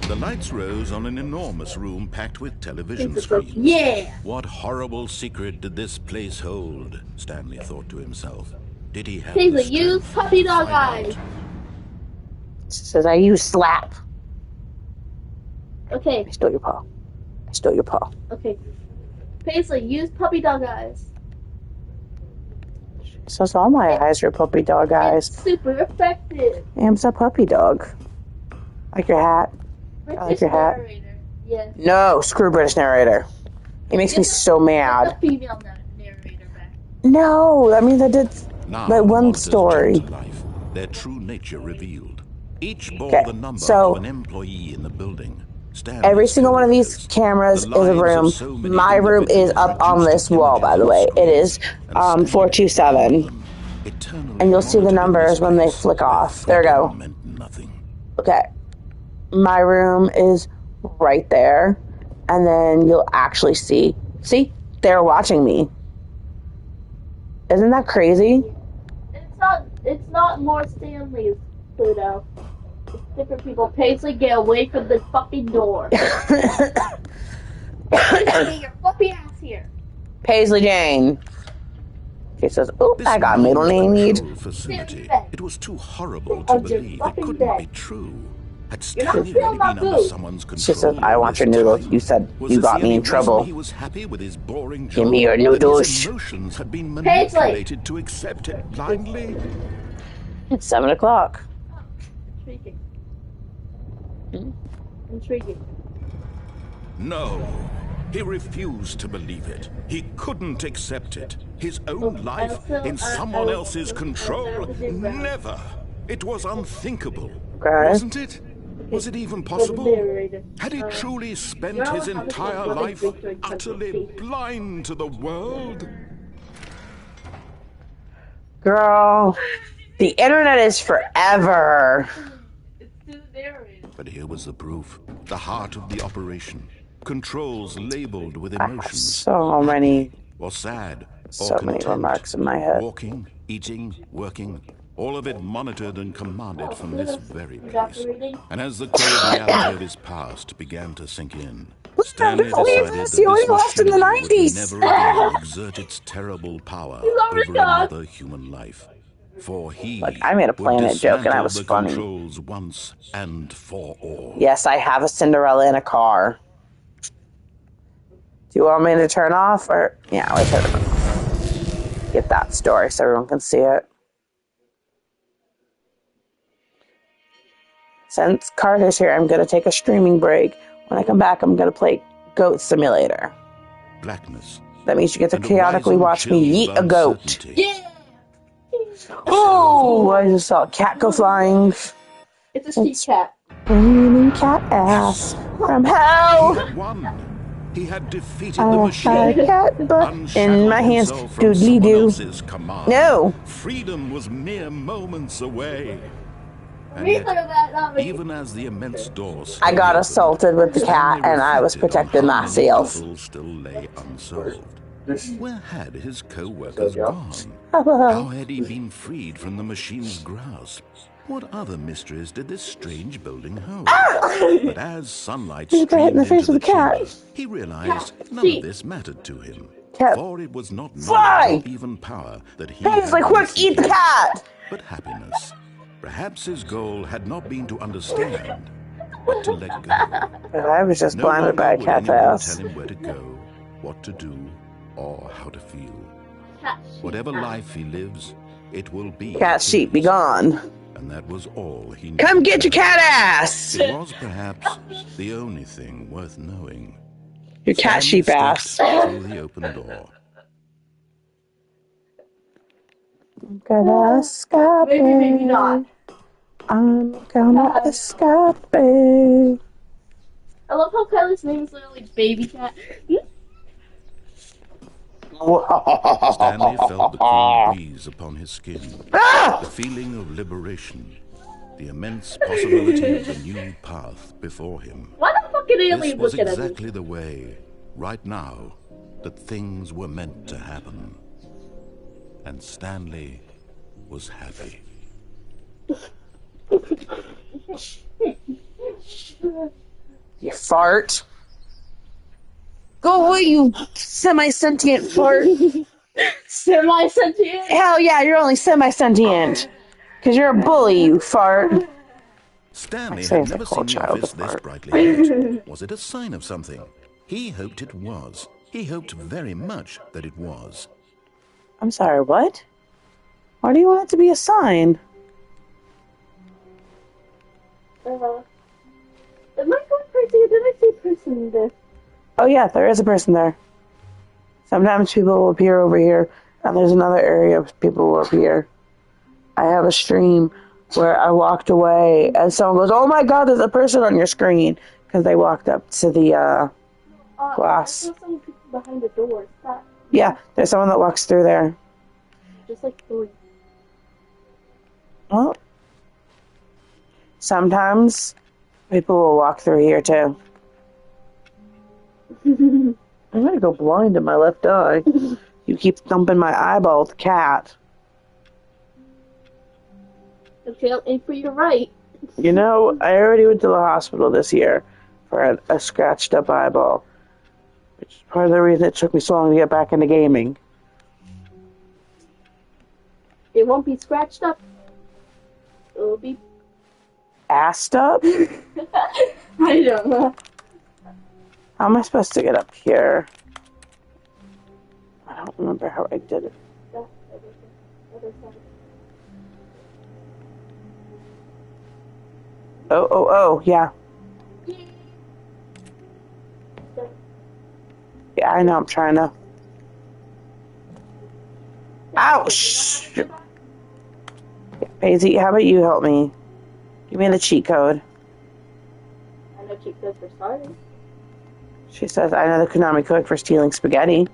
The lights rose on an enormous room packed with television screens. Yeah! What horrible secret did this place hold? Stanley thought to himself. Did he have Paisley, use puppy dog eyes. Says I use slap. Okay. I stole your paw. I stole your paw. Okay. Paisley, use puppy dog eyes. So all my eyes are puppy dog eyes. It's super effective. Am's a puppy dog. Like your hat. I like your hat. Narrator. Yes. No, screw British narrator. He makes me so mad. Get the female narrator back. No, that means I did that one story. Life, their true nature revealed. Each bore the number of an employee in the building. Every single one of these cameras is a room. My room is up on this wall, by the way. It is 427. And you'll see the numbers when they flick off. There we go. Okay. My room is right there. And then you'll actually see. See? They're watching me. Isn't that crazy? It's not more Stanley's, Pluto. It's different people. Paisley, get away from the fucking door. Get your fluffy ass here. Paisley Jane. She says, "Oop, I got middle name need." It was too horrible to believe. It couldn't be true. Had Stanley really been under someone's control? She says, "I want your noodles. You said you got me in trouble. He was happy with his boring job. Give me your noodles." His emotions had been manipulated to accept it blindly. It's 7 o'clock. Intriguing. Intriguing. No. He refused to believe it. He couldn't accept it. His own life in someone else's control? Never. It was unthinkable, Okay. wasn't it? Was it even possible? Had he truly spent his entire life utterly blind to the world? Girl, the internet is forever. But here was the proof. The heart of the operation. Controls labeled with emotions. So many. Or sad. So Or content. many remarks in my head. Walking, eating, working. All of it monitored and commanded from this very place. And as the cold reality of his past began to sink in, Stanley decided that this machine would never again exert its terrible power over another human life. For he I made a Planet joke and I was funny. Controls once and for all. Yes, I have a Cinderella in a car. Do you want me to turn off or yeah, I'll turn it off. Get that story so everyone can see it. Since Carter's here, I'm gonna take a streaming break. When I come back, I'm gonna play Goat Simulator. Blackness. That means you get to chaotically watch me yeet a goat. Yeah! Oh, I just saw a cat go flying. It's a street cat. Raining cat ass from hell. He had won. He had defeated the I machine. had a cat butt in my hands. Doodly doo. No. Freedom was mere moments away. And We yet, thought of that, not me. even as the immense doors I got assaulted with the cat and I was protecting myself. Still lay unsolved. Where had his co-workers gone? How had he been freed from the machine's grasp? What other mysteries did this strange building hold? But as sunlight streamed into the chamber, he realized none of this mattered to him. For it was not knowledge or even power that he He's like, quick, eat the cat! but happiness. Perhaps his goal had not been to understand, but to let go. I was just blinded by a cat's ass. Tell him where to go, what to do, or how to feel. Whatever life he lives, it will be. Cat sheep, be gone. And that was all he knew. Come get your cat ass! It was perhaps the only thing worth knowing. Your cat sheep ass. Through the open door. I'm gonna escape. Maybe not. I'm gonna escape. I love how Kyla's name is literally Baby Cat. Stanley felt the cool breeze upon his skin, the feeling of liberation, the immense possibility of the new path before him. Why the fucking This alien was looking at me? exactly the way, right now, that things were meant to happen. And Stanley was happy. You fart. Go away, you semi-sentient fart. Semi-sentient? Hell yeah, you're only semi-sentient. Because you're a bully, you fart. Stanley had never seen the office this brightly lit. Was it a sign of something? He hoped it was. He hoped very much that it was. I'm sorry, what? Why do you want it to be a sign? Am I going crazy or did I see a person there? Oh yeah, there is a person there. Sometimes people will appear over here, and there's another area of people will appear. I have a stream where I walked away, and someone goes, "Oh my God, there's a person on your screen," because they walked up to the glass. There's some people behind the door. Stop. Yeah, there's someone that walks through there. Just like three. Well, sometimes people will walk through here too. I'm gonna go blind in my left eye. You keep thumping my eyeball with the cat. Okay, I'll aim for your right. You know, I already went to the hospital this year for a scratched up eyeball. Which is part of the reason it took me so long to get back into gaming. It won't be scratched up. It'll be... Assed up? I don't know. How am I supposed to get up here? I don't remember how I did it. Oh, yeah. Yeah, I know, I'm trying to... Ouch! Paisy, how about you help me? Give me the cheat code. I know cheat codes for starting. She says, I know the Konami code for stealing spaghetti.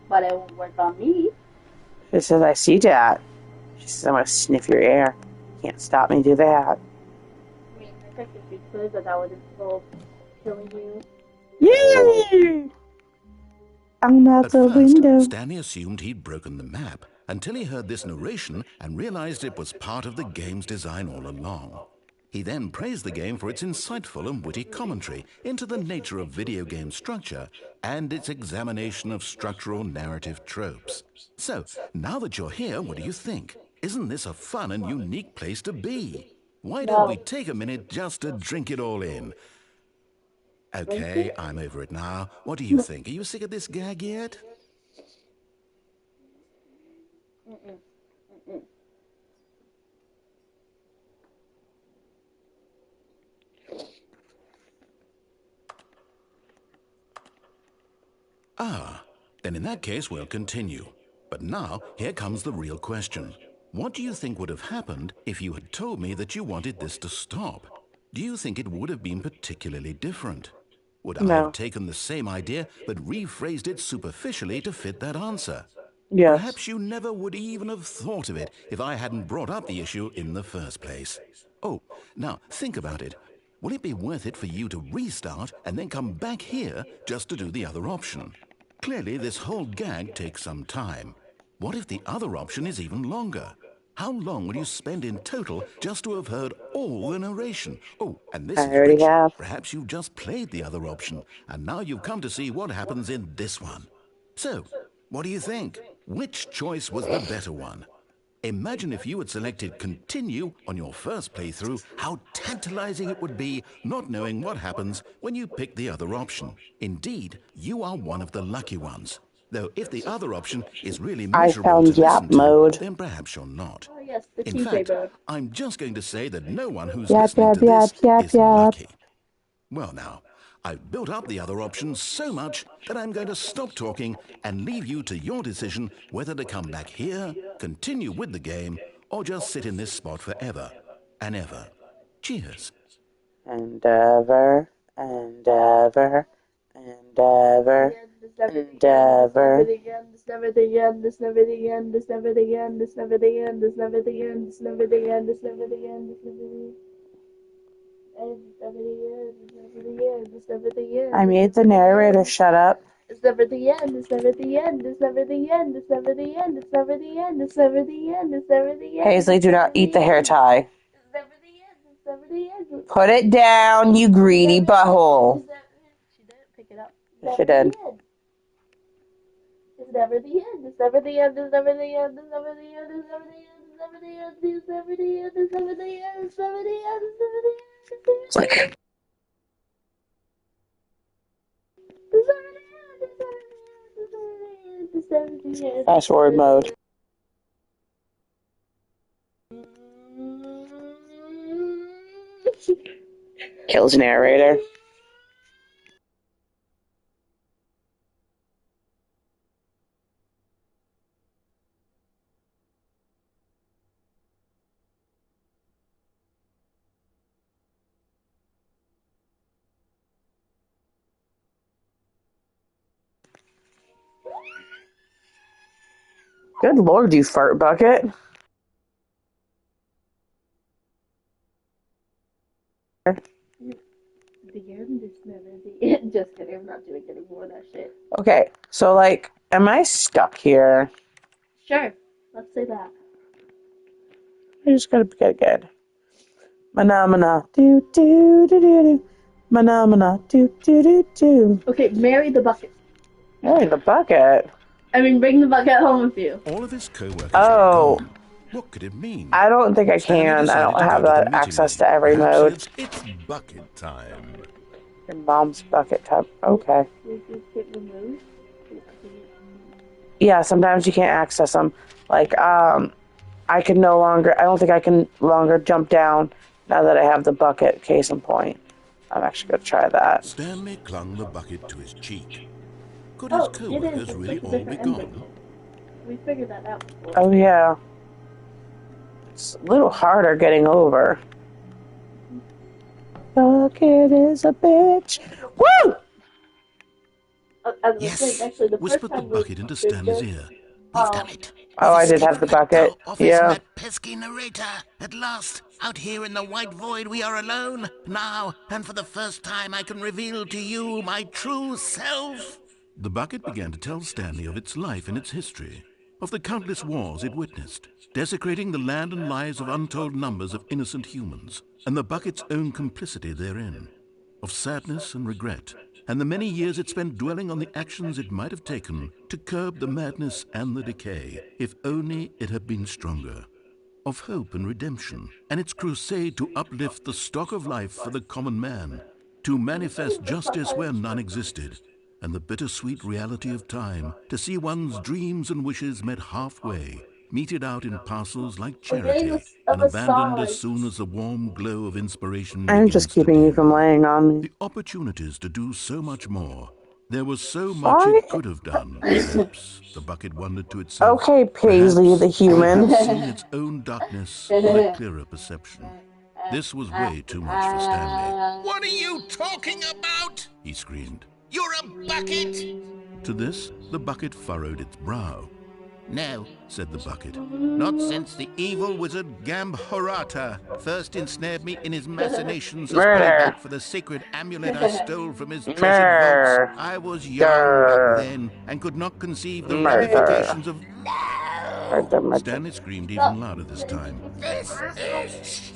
But it won't work on me. She says, I see that. She says, I'm going to sniff your air. Can't stop me, do that. I mean, I technically could, but that would involve killing you. Yay! I'm out the window. Stanley assumed he'd broken the map until he heard this narration and realized it was part of the game's design all along. He then praised the game for its insightful and witty commentary into the nature of video game structure and its examination of structural narrative tropes. So, now that you're here, what do you think? Isn't this a fun and unique place to be? Why don't we take a minute just to drink it all in? Okay, I'm over it now. What do you think? Are you sick of this gag yet? Then in that case, we'll continue. But now, here comes the real question. What do you think would have happened if you had told me that you wanted this to stop? Do you think it would have been particularly different? Would I have taken the same idea but rephrased it superficially to fit that answer? Yes. Perhaps you never would even have thought of it if I hadn't brought up the issue in the first place. Oh, now think about it. Will it be worth it for you to restart and then come back here just to do the other option? Clearly, this whole gag takes some time. What if the other option is even longer? How long will you spend in total just to have heard all the narration? Oh, and this is rich. Perhaps you've just played the other option, and now you've come to see what happens in this one. So, what do you think? Which choice was the better one? Imagine if you had selected continue on your first playthrough, how tantalizing it would be not knowing what happens when you pick the other option. Indeed, you are one of the lucky ones. Though if the other option is really miserable to listen to, then perhaps you're not. Oh, yes, the In TJ fact, mode. I'm just going to say that no one who's listening to this is lucky. Well now, I've built up the other options so much that I'm going to stop talking and leave you to your decision whether to come back here, continue with the game, or just sit in this spot forever and ever. Cheers. Endeavor, endeavor, endeavor, endeavor. This never the end, this never the end, this never the end, this never the end, this never the end, this never the end, this never the end, this never the end. I made the narrator shut up. It's never the end, it's never the end, it's never the end, it's never the end, it's never the end, it's never the end, it's never the end. Paisley, do not eat the hair tie. It's never the end, it's never the end. Put it down, you greedy butthole. She didn't pick it up. She did. It's never the end, it's never the end, it's never the end, it's never the end, it's never the end, it's never the end, it's never the end, it's never the end, it's never the end, it's never the end. It's like... Fast forward mode. Kills narrator. Good lord, you fart bucket. The end is never the end. Just kidding, I'm not doing any more of that shit. Okay, so like, am I stuck here? Sure, let's say that. I just gotta get good. Mana do do do do do. Mana do do do do. Okay, marry the bucket. Marry the bucket? I mean, bring the bucket home with you. All of his co-workers. Oh. What could it mean? I don't think I can. I don't have that access to every mode. It's bucket time. Your mom's bucket time. Okay. Yeah, sometimes you can't access them. Like, I can no longer, I don't think I can longer jump down now that I have the bucket, case in point. I'm actually going to try that. Stanley clung the bucket to his cheek. Could his co-workers really all be gone? We figured that out before. Oh, yeah. It's a little harder getting over. Bucket is a bitch. Woo! Yes, whispered the bucket into Stanley's ear. We've done it. Oh, I did have the bucket. Yeah. That pesky narrator. At last, out here in the white void, we are alone. Now, and for the first time, I can reveal to you my true self. The bucket began to tell Stanley of its life and its history, of the countless wars it witnessed, desecrating the land and lives of untold numbers of innocent humans, and the bucket's own complicity therein, of sadness and regret, and the many years it spent dwelling on the actions it might have taken to curb the madness and the decay, if only it had been stronger, of hope and redemption, and its crusade to uplift the stock of life for the common man, to manifest justice where none existed, and the bittersweet reality of time, to see one's dreams and wishes met halfway, meted out in parcels like charity, and abandoned as soon as the warm glow of inspiration I'm just keeping you from laying on me. The opportunities to do so much more. There was so much it could have done. Perhaps the bucket wondered to itself. Okay, Paisley the human. Seeing its own darkness with a clearer perception. This was way too much for Stanley. What are you talking about? He screamed. You're a bucket! To this, the bucket furrowed its brow. No, said the bucket. not since the evil wizard Gambhorata first ensnared me in his machinations as payback for the sacred amulet I stole from his treasured vaults. I was young back then and could not conceive the ramifications of... Stanley screamed even louder this time. This is...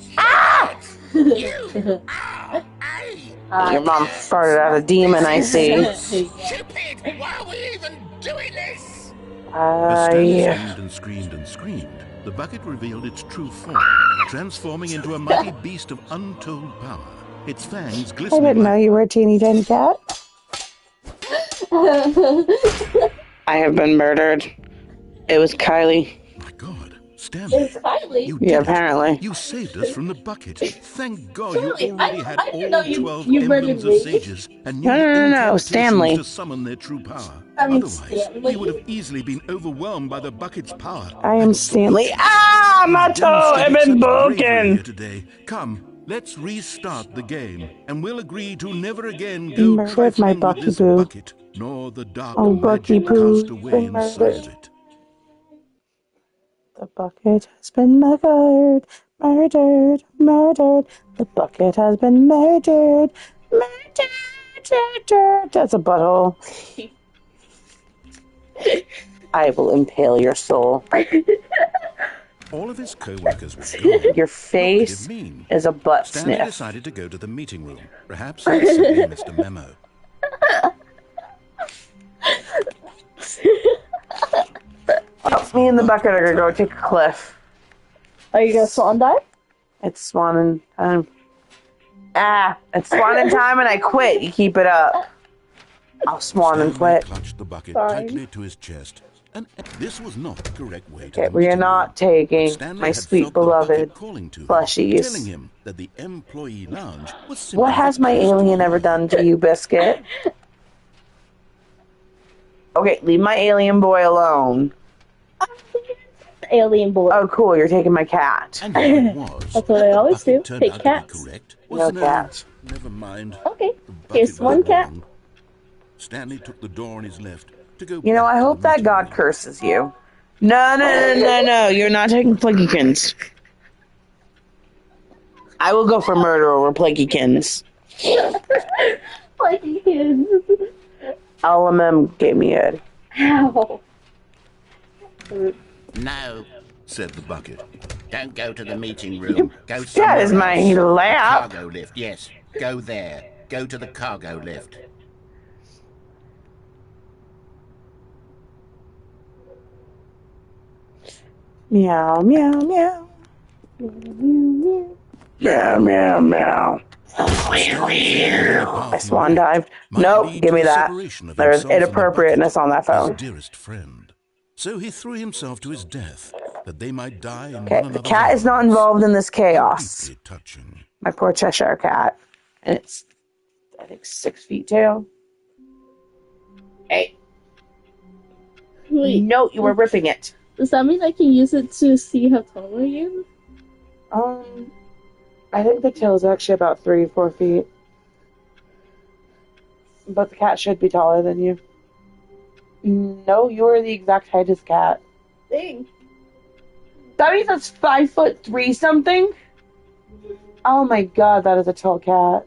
Your mom farted out a demon, I see. Stupid! Why are we even doing this? As Stanley screamed and screamed, the bucket revealed its true form, transforming into a mighty beast of untold power. Its fangs glistening. I didn't know you were a teeny tiny cat. I have been murdered. It was Kylie. My God, Stanley. It's Kylie. You did Yeah, it. apparently. You saved us from the bucket. Thank God you Really? already had I didn't all know you 12 murdered emblems of me. sages and knew No, the incantations Stanley. to summon their true power. I'm Otherwise, Stanley. we would have easily been overwhelmed by the bucket's power. I am Stanley. Ah, my toe! I've been broken. Today. Come, let's restart the game, and we'll agree to never again go Murdered trifling my with this Bucky Boo. bucket, nor the dark Oh, Bucky magic Boo, cast away been inside murdered. of it. The bucket has been murdered, murdered, murdered. The bucket has been murdered, murdered, murdered. That's a butthole. I will impale your soul. All of his co-workers were gone. Your face What did it mean? is a butt Stanley sniff. decided to go to the meeting room. Perhaps he simply missed a memo. Oh, me and the bucket are gonna go take a cliff. Are you gonna swan dive? It's swanning time. It's swanning time and I quit. You keep it up. I'll swan and Stanley quit. clutched the bucket Sorry. tightly to his chest. And this was not the correct way to Okay, the we are meeting not room. taking Stanley my had sweet felt the bucket beloved calling to him, plushies. telling him that the employee lounge was simply What has my alien ever done to you, Biscuit? Okay, leave my alien boy alone. Alien boy. Oh, cool, you're taking my cat. And there it was. That's what I always The bucket do. turned Take out to be cats. correct. No cats. Never mind. Okay, The bucket here's was one cat. wrong. Stanley took the door on his left to go. You know, back I to hope the that meeting God room. curses you. No, you're not taking Plagueykins. I will go for murder over Plagueykins. Like kids. LMM gave me it. Ow. No, Said the bucket. don't go to the meeting room. Go That somewhere is my else. lap. Cargo lift, yes. Go there. Go to the cargo lift. Meow, meow, meow. Meow, meow, meow. I swan dived. Nope, give me that. There's inappropriateness on that His phone. dearest friend. So he threw himself to his death, that they might die in Okay, one the another's cat is not arms. involved in this chaos. Deeply touching. My poor Cheshire cat. And it's, I think, 6 feet tall. Hey, Wait, no, you were ripping it. does that mean I can use it to see how tall I am? I think the tail is actually about 3-4 feet. But the cat should be taller than you. No, you are the exact height as cat. Dang. That means that's 5'3" something? Oh my god, that is a tall cat.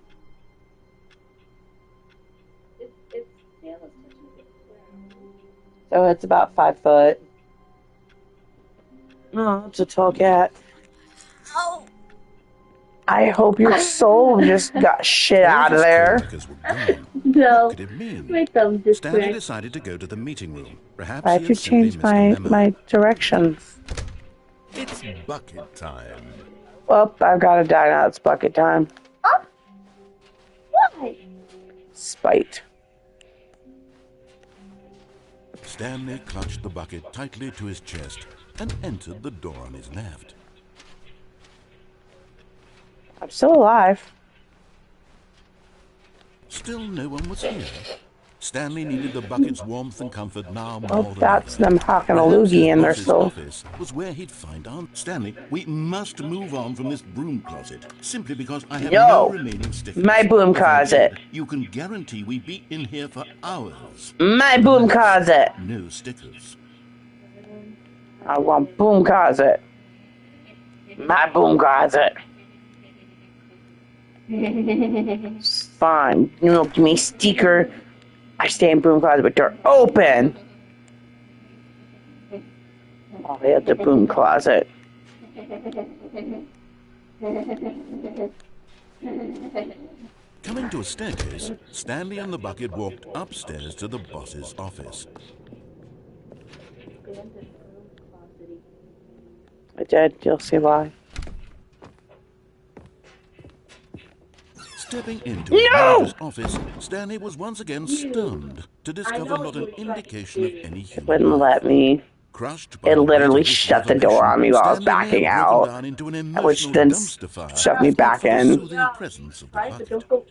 Its tail is touching the ground. So it's about 5 foot. Oh, it's a tall cat. Oh. I hope your soul just got shit out of there. No. What could it mean? My thumb just Stanley cracked. decided to go to the meeting room. Perhaps I he could had simply change missed a memo. my directions. It's bucket time. Well, I've got to die now. It's bucket time. Oh. Why? Spite. Stanley clutched the bucket tightly to his chest and entered the door on his left. I'm still alive. Still no one was here. Stanley needed the bucket's warmth and comfort now more Oh, than that's ever. them hawking a Perhaps his loogie in their boss's soul. office was where he'd find Aunt Stanley. We must move on from this broom closet, simply because I have no remaining stiffness. My broom If I closet. did, you can guarantee we'd be in here for hours. My boom closet. No stickers. I want boom closet. My boom closet. Fine. You know, give me a sticker. I stay in boom closet with door open. Oh, they had the boom closet. Coming to a staircase, Stanley and the bucket walked upstairs to the boss's office. I did. You'll see why. Stepping into his manager's office, Stanley was once again stunned to discover not an indication of any human Wouldn't life. let me. Crushed by It the literally weight of this shut the door on me while I was Stanley may backing have broken out, down into an which emotional then dumpster fire, shoved me but back for the in. soothing presence of the bucket.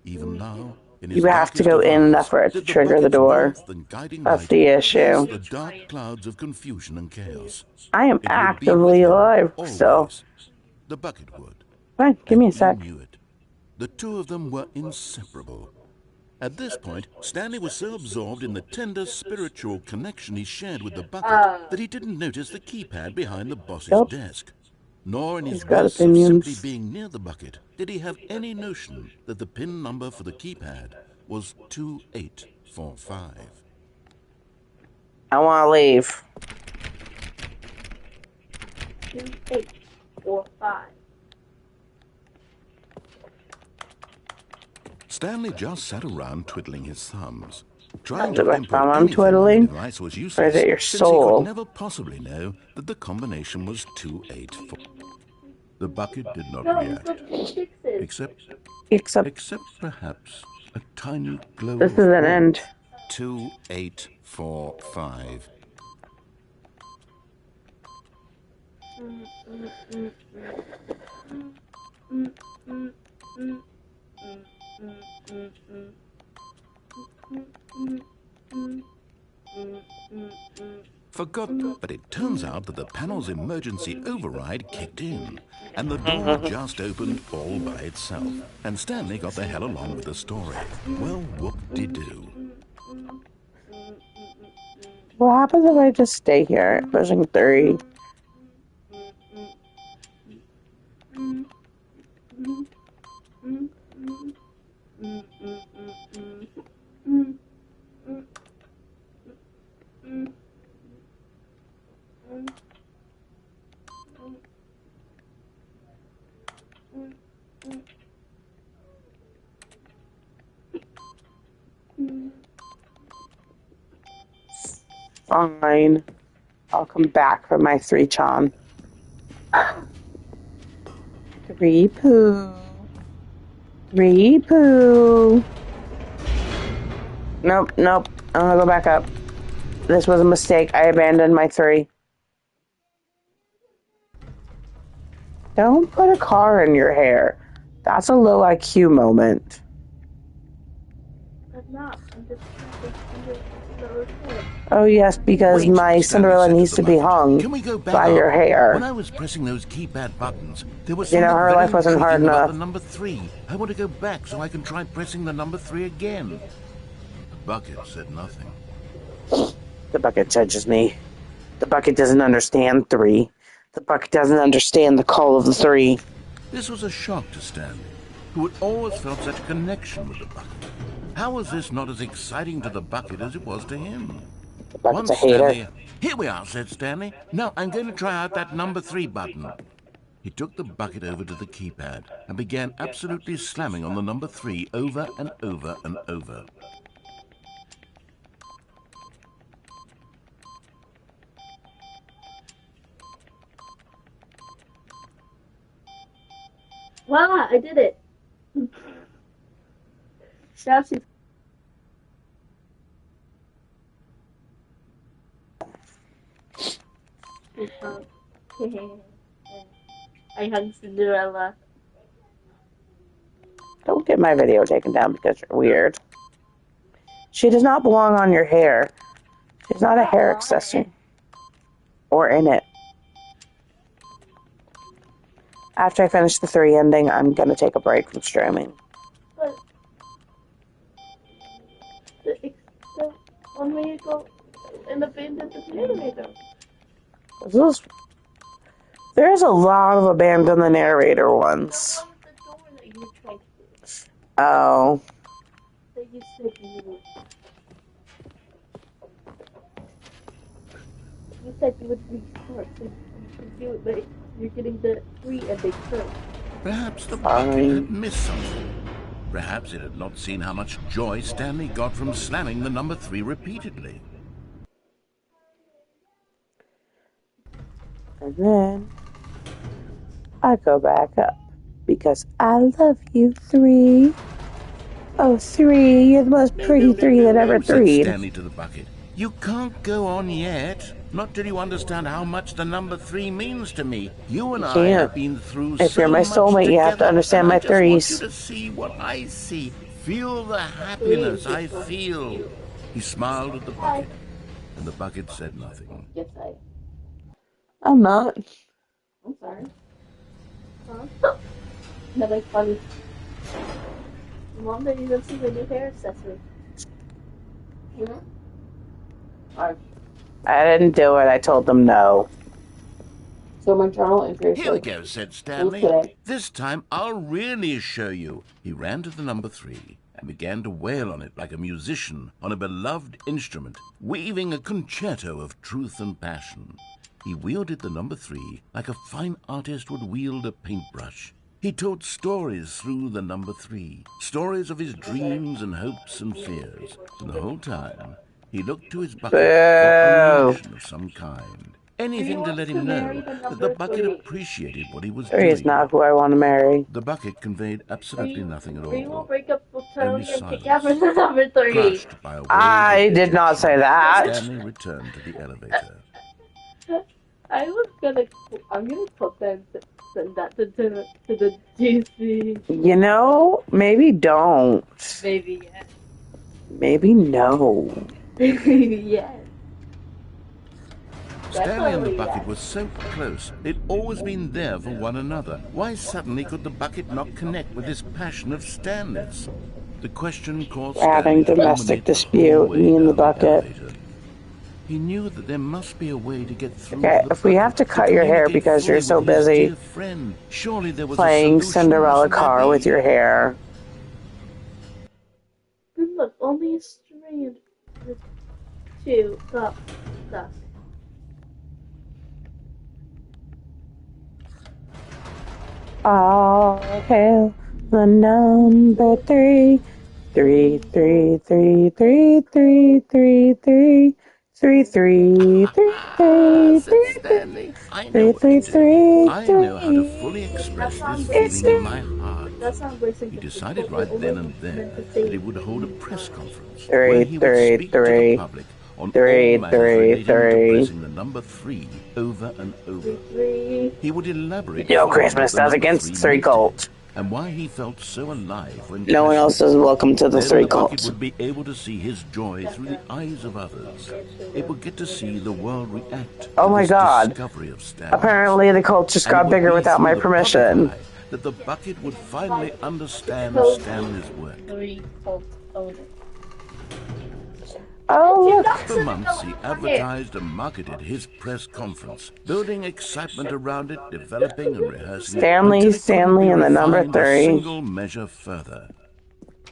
Even now, in his You have to darkest go in hours, enough for it to did the trigger the bucket's door. warmth and guiding That's light the pierce issue. the dark clouds of confusion and chaos. I am It would be actively with him alive always. still. The bucket would. Fine, give me a And he sec. knew it. The two of them were inseparable. At this point, Stanley was so absorbed in the tender spiritual connection he shared with the bucket that he didn't notice the keypad behind the boss's desk. Nor in his He's got bliss of simply opinions. being near the bucket did he have any notion that the pin number for the keypad was 2845. I want to leave. 2, 8, 4, 5. Stanley just sat around twiddling his thumbs. Trying Is to it my input thumb I'm anything on the twiddling? device was Or useless, is it your since he soul? could never possibly know that the combination was 284. The bucket did not No, you're react, supposed to fix it. except perhaps a tiny glow This of is an warmth. end. 2845. Forgot, but it turns out that the panel's emergency override kicked in, and the door just opened all by itself. And Stanley got the hell along with the story. Well, whoop-de-doo. What happens if I just stay here pushing 3? Fine. I'll come back for my 3 Chan. 3 poo. 3 poo. Nope. I'm gonna go back up. This was a mistake. I abandoned my 3. Don't put a car in your hair. That's a low IQ moment. That's not. I'm just trying to Oh, yes, because Wait, my Stanley Cinderella said to needs the to be bucket. hung Can we go back by up? your hair. When I was pressing those keypad buttons, there was You know, something her very life wasn't hard intriguing about enough. the number 3. I want to go back so I can try pressing the number 3 again. The bucket said nothing. The bucket judges me. The bucket doesn't understand 3. The bucket doesn't understand the call of the 3. This was a shock to Stanley, who had always felt such a connection with the bucket. How was this not as exciting to the bucket as it was to him? The bucket's Once a hater. Stanley... Here we are, said Stanley. Now I'm going to try out that number 3 button. He took the bucket over to the keypad and began absolutely slamming on the number 3 over and over and over. Wow, I did it. Now she's I hung Cinderella. Don't get my video taken down because you're weird. She does not belong on your hair. She's not a hair accessory. Or in it. After I finish the 3 ending, I'm going to take a break from streaming. But when we go and abandon the narrator. There's a lot of abandon the narrator ones. The door that you tried to do. Oh. That you said you would. You said you would restart, so you could do it, but you're getting the 3 ending first. Perhaps the bucket had missed something. Perhaps it had not seen how much joy Stanley got from slamming the number 3 repeatedly. And then I go back up because I love you, 3. Oh, 3, you're the most pretty 3 that ever said 3'd. Stanley to the bucket. You can't go on yet. Not till you understand how much the number 3 means to me. You and I have been through If so you're my much soulmate, together, you have to understand my I just want 3s. you to see what I see. Feel the happiness I feel. He smiled at the bucket, and the bucket said nothing. Yes, I'm not. I'm sorry. Huh? That makes funny. Mom didn't even see the new hair accessory. I didn't do it. I told them no. So my journal entry Here we go, said Stanley. This time I'll really show you. He ran to the number 3 and began to wail on it like a musician on a beloved instrument, weaving a concerto of truth and passion. He wielded the number 3 like a fine artist would wield a paintbrush. He told stories through the number 3, stories of his dreams and hopes and fears. And the whole time, he looked to his bucket for ammunition of some kind. Anything to let him know that the bucket appreciated what he was 3 doing. is not who I want to marry. The bucket conveyed absolutely nothing at all. We will break up with Tony Only and pick out for the number 3. Crushed by a wave I of did not say that. Stanley returned to the elevator. I'm gonna put that send that to the GC. You know, maybe don't. Maybe yes. Maybe no. Maybe yes. Stanley and the bucket were so close. They'd always been there for one another. Why suddenly could the bucket not connect with this passion of Stanley's? The question caused We're having Stanley to domestic ruminate the dispute, whole way me and the down bucket. elevator. He knew that there must be a way to get through. Okay, to the if we have to bucket, cut your hair communicate because you're fully so with his busy dear friend. Surely there was playing a solution, Cinderella mustn't there car be? with your hair. Good look, only a strand. 2 cup stuff. All hail the number 3. 3, 3, 3, 3, 3, 3, 3. 3, 3, 3, 3, 3, Stanley, I know 3, what 3, to do. 3, I know how to fully express this feeling in my heart. That's not racing. He decided right then and there that he would hold a press conference 3, where he would 3, speak to 3, the public on 3, all matters 3, relating to 3. pressing the number 3 over and over. 3. He would elaborate. Yo, further Christmas what the does number against 3 3 meant. cult. and why he felt so alive when No one else is welcome to the then three the bucket cults. would be able to see his joy through the eyes of others. It would get to see the world react Oh to my this God. discovery of Stanley. Apparently the cult just got bigger without my permission. That the bucket would finally understand Stanley's work. Oh, look. For months, he advertised and marketed his press conference, building excitement around it, developing and rehearsing Stanley, and the number 3. A single measure further.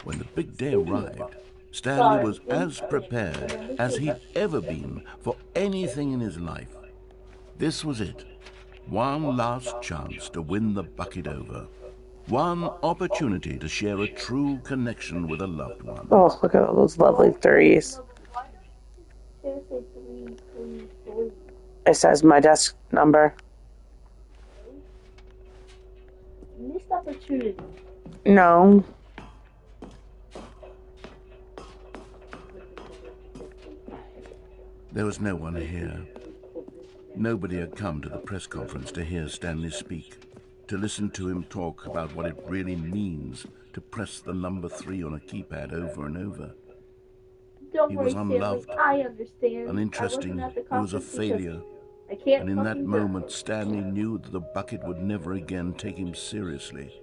When the big day arrived, Stanley was as prepared as he'd ever been for anything in his life. This was it. One last chance to win the bucket over. One opportunity to share a true connection with a loved one. Oh, look at all those lovely 3s. It says my desk number. Missed opportunity. No. There was no one here. Nobody had come to the press conference to hear Stanley speak, to listen to him talk about what it really means to press the number 3 on a keypad over and over. Don't He worry, was unloved, Stanley. I understand. uninteresting, he was a failure. And in that moment, Stanley knew that the bucket would never again take him seriously.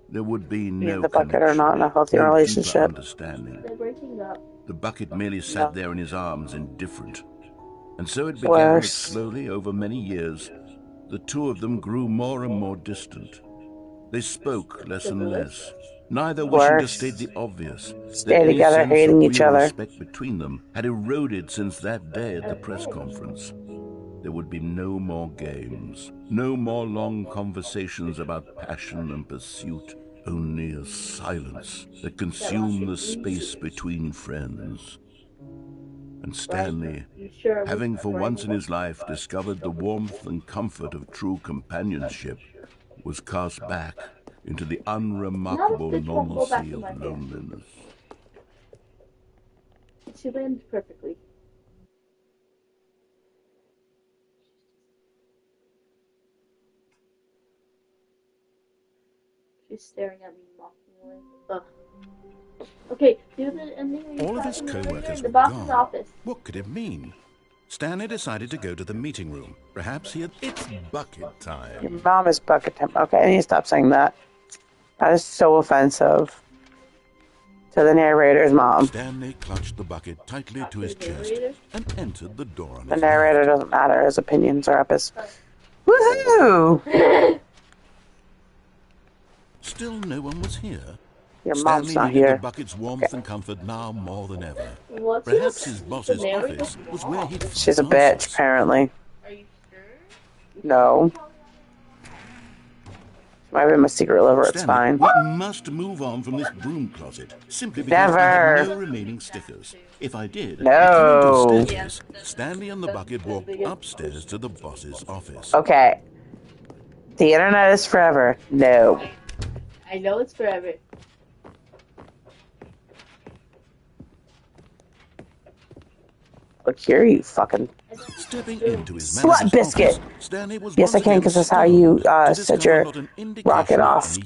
There would be no the bucket are not in a healthy relationship. Understanding. They're breaking up. The bucket merely sat there in his arms, indifferent. And so it began that slowly, over many years, the two of them grew more and more distant. They spoke less and less, neither wishing to state the obvious. Stay together, hating each other. Respect between them had eroded since that day at the press conference. There would be no more games, no more long conversations about passion and pursuit, only a silence that consumed the space between friends. And Stanley, having for once in his life discovered the warmth and comfort of true companionship, was cast back into the unremarkable normalcy of loneliness. She landed perfectly. She's staring at me mockingly. Ugh. Okay, do the ending. All of his co-workers were gone. gone. What could it mean? Stanley decided to go to the meeting room. Perhaps he had... It's bucket time. Your mom is bucket time. Okay, I need to stop saying that. That is so offensive to the narrator's mom. Stanley clutched the bucket tightly to his chest and entered the door on the narrator doesn't matter. His opinions are up his... Woohoo! Still no one was here. Your mom's not here. The bucket's warmth and comfort now more than ever. Perhaps his boss's office was where he'd find She's a bitch, apparently. Are you sure? No. Might be my secret lover, it's fine. We must move on from this broom closet. Simply because I have no remaining stickers. If I did, no. Stanley and the bucket walked upstairs to the boss's office. Okay. The internet is forever. No. I know it's forever. Look here, you fucking Stepping into his slut biscuit. Office, yes, I can, because that's how you set your rocket off.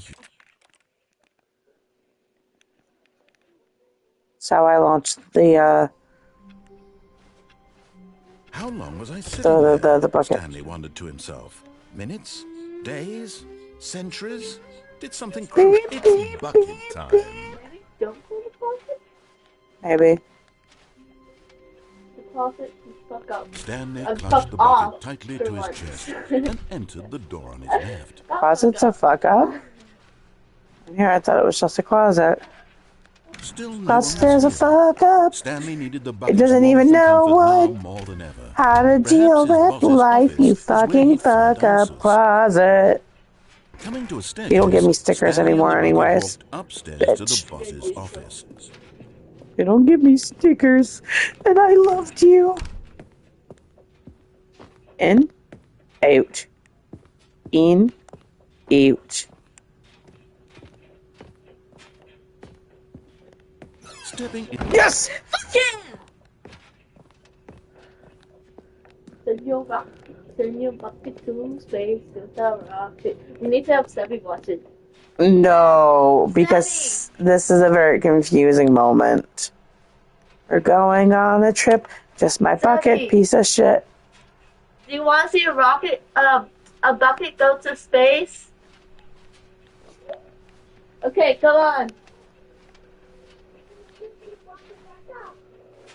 That's how I launched the How long was I sitting the bucket? Stanley wondered to himself. Minutes? Days? Centuries? Did something crucial? It's bucket time. Don't go to the closet? Maybe. The closet can fuck up. Stanley clutched the bucket tightly to his chest and entered the door on his left. Closet's a fuck up? Here, I thought it was just a closet. Still no Closet's a fuck up. Stanley needed the It doesn't even know how to deal with life, you fucking fuck up closet. Coming to a You don't give me stickers anymore anyways. Upstairs to the boss's office. You don't give me stickers, and I loved you. In, out. In, out. Stepping in. Yes! Fuck yeah! Send your bucket to space with a rocket. We need to have Steffi watch it. No, because this is a very confusing moment. We're going on a trip. Just my bucket, piece of shit. Do you want to see a bucket go to space? Okay, come on.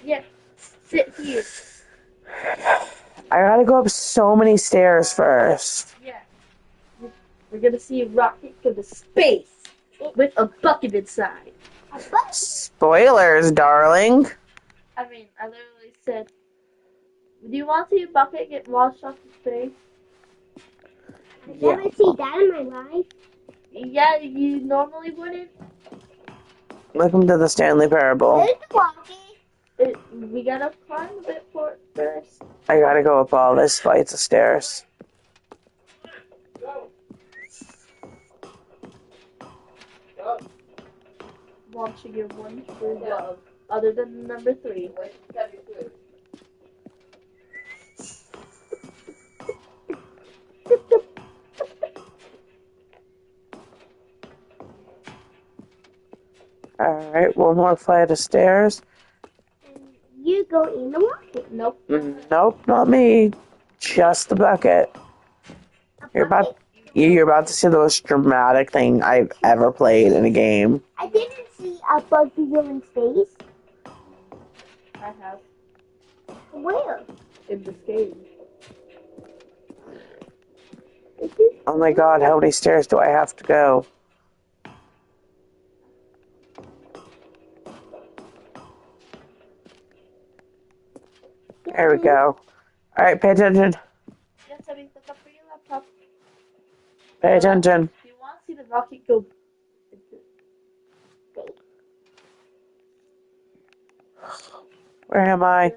Yeah, sit here. I gotta go up so many stairs first. Yeah. We're gonna see a rocket go to space with a bucket inside. Spoilers, darling. I mean, I literally said, do you want to see a bucket get launched off to space? I've never seen that in my life. Yeah, you normally wouldn't. Welcome to the Stanley Parable. There's the bucket. We gotta climb a bit first. I gotta go up all this flights of stairs. Launching your one true love, other than number 3. Alright, one more flight of stairs. You go in the bucket. Nope. Nope, not me. Just the bucket. You're about to see the most dramatic thing I've ever played in a game. I didn't see a bucket go in space. I have. Where? In this game. Oh my god, how many stairs do I have to go? There we go. Alright, pay attention. Yes, I mean, look up for your laptop. Pay attention. Do you want to see the rocket go? Where am I?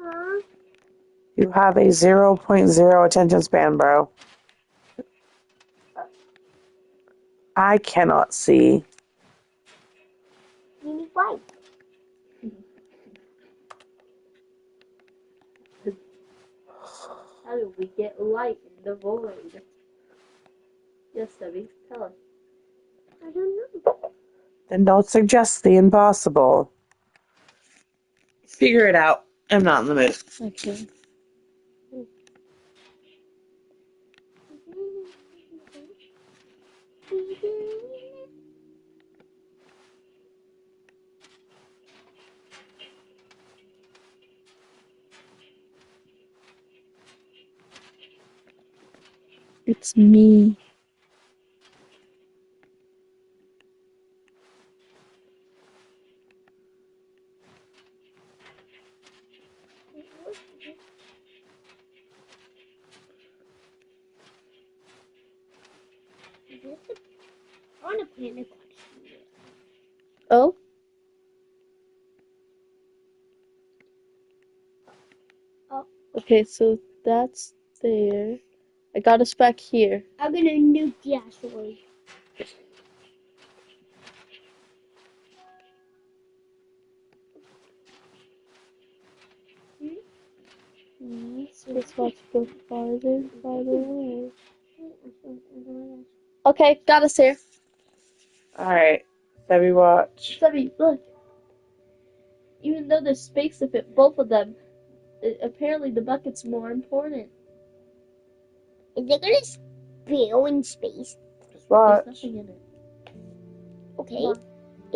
Huh? You have a 0.0 attention span, bro. I cannot see. You need light. How do we get light in the void? Yes, Debbie, tell us. I don't know. Then don't suggest the impossible. Figure it out. I'm not in the mood. Okay. It's me. I want to play in the question. Oh? Oh. Okay, so that's there. I got us back here. I'm gonna nuke the asteroid. Let's watch go farther away. Okay, got us here. Alright, Debbie, watch. Debbie, look. Even though there's space to fit both of them, apparently the bucket's more important. Is it gonna spill in space? Just watch. There's nothing in it. Okay.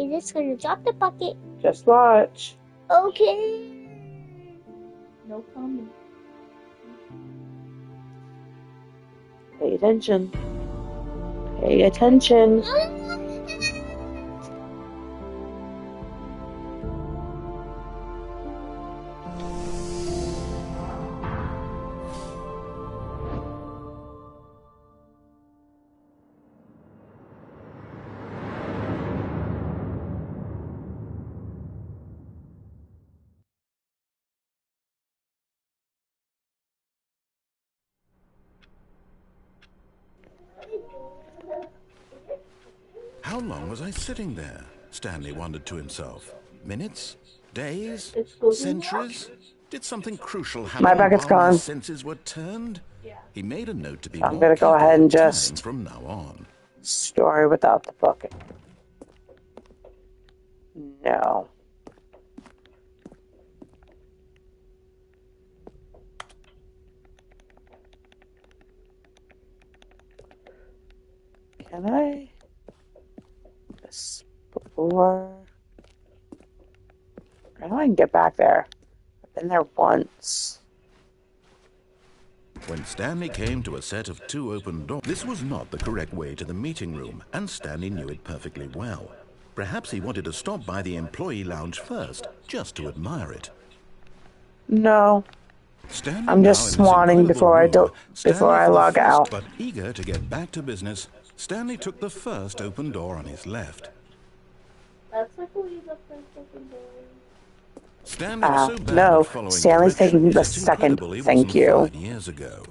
Is this gonna drop the bucket? Just watch. Okay. No comment. Pay attention. Pay attention. How long was I sitting there? Stanley wondered to himself. Minutes? Days? It's going Centuries? Did something crucial happen My bucket's while gone. his senses were turned? He made a note to be I'm more gonna go ahead careful and of time just from now on. story without the bucket. No. Can I explore? I know I can get back there. I've been there once. When Stanley came to a set of 2 open doors, this was not the correct way to the meeting room, and Stanley knew it perfectly well. Perhaps he wanted to stop by the employee lounge first, just to admire it. No. Standing I'm just swanning before I log out. But eager to get back to business, Stanley took the first open door on his left. That's like a the first open door. Stanley was so bad no, at following Stanley's taking the it's second. incredible he Thank wasn't you. fired years ago.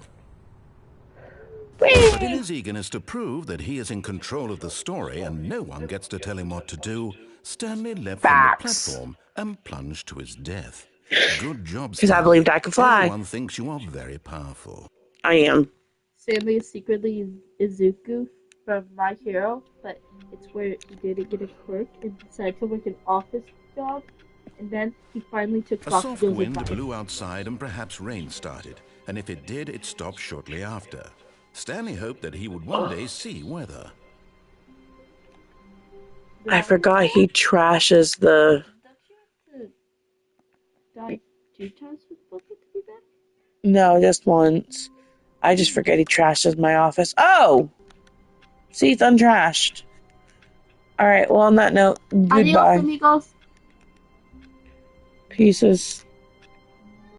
But in his eagerness to prove that he is in control of the story and no one gets to tell him what to do, Stanley leapt from the platform and plunged to his death. Good job, Stanley. Because I believed I could fly. Everyone thinks you are very powerful. I am. Stanley is secretly Izuku from My Hero, but it's where he didn't get a quirk and decided to work an office job, and then he finally took A soft Bakugo's wind advice. blew outside and perhaps rain started, and if it did, it stopped shortly after. Stanley hoped that he would one day see weather. I forgot he trashes the... Die 2 times with Bucket to be back? No, just once. I just forget he trashes my office. Oh! See, it's untrashed. Alright, well, on that note, goodbye. Adios, amigos. Pieces.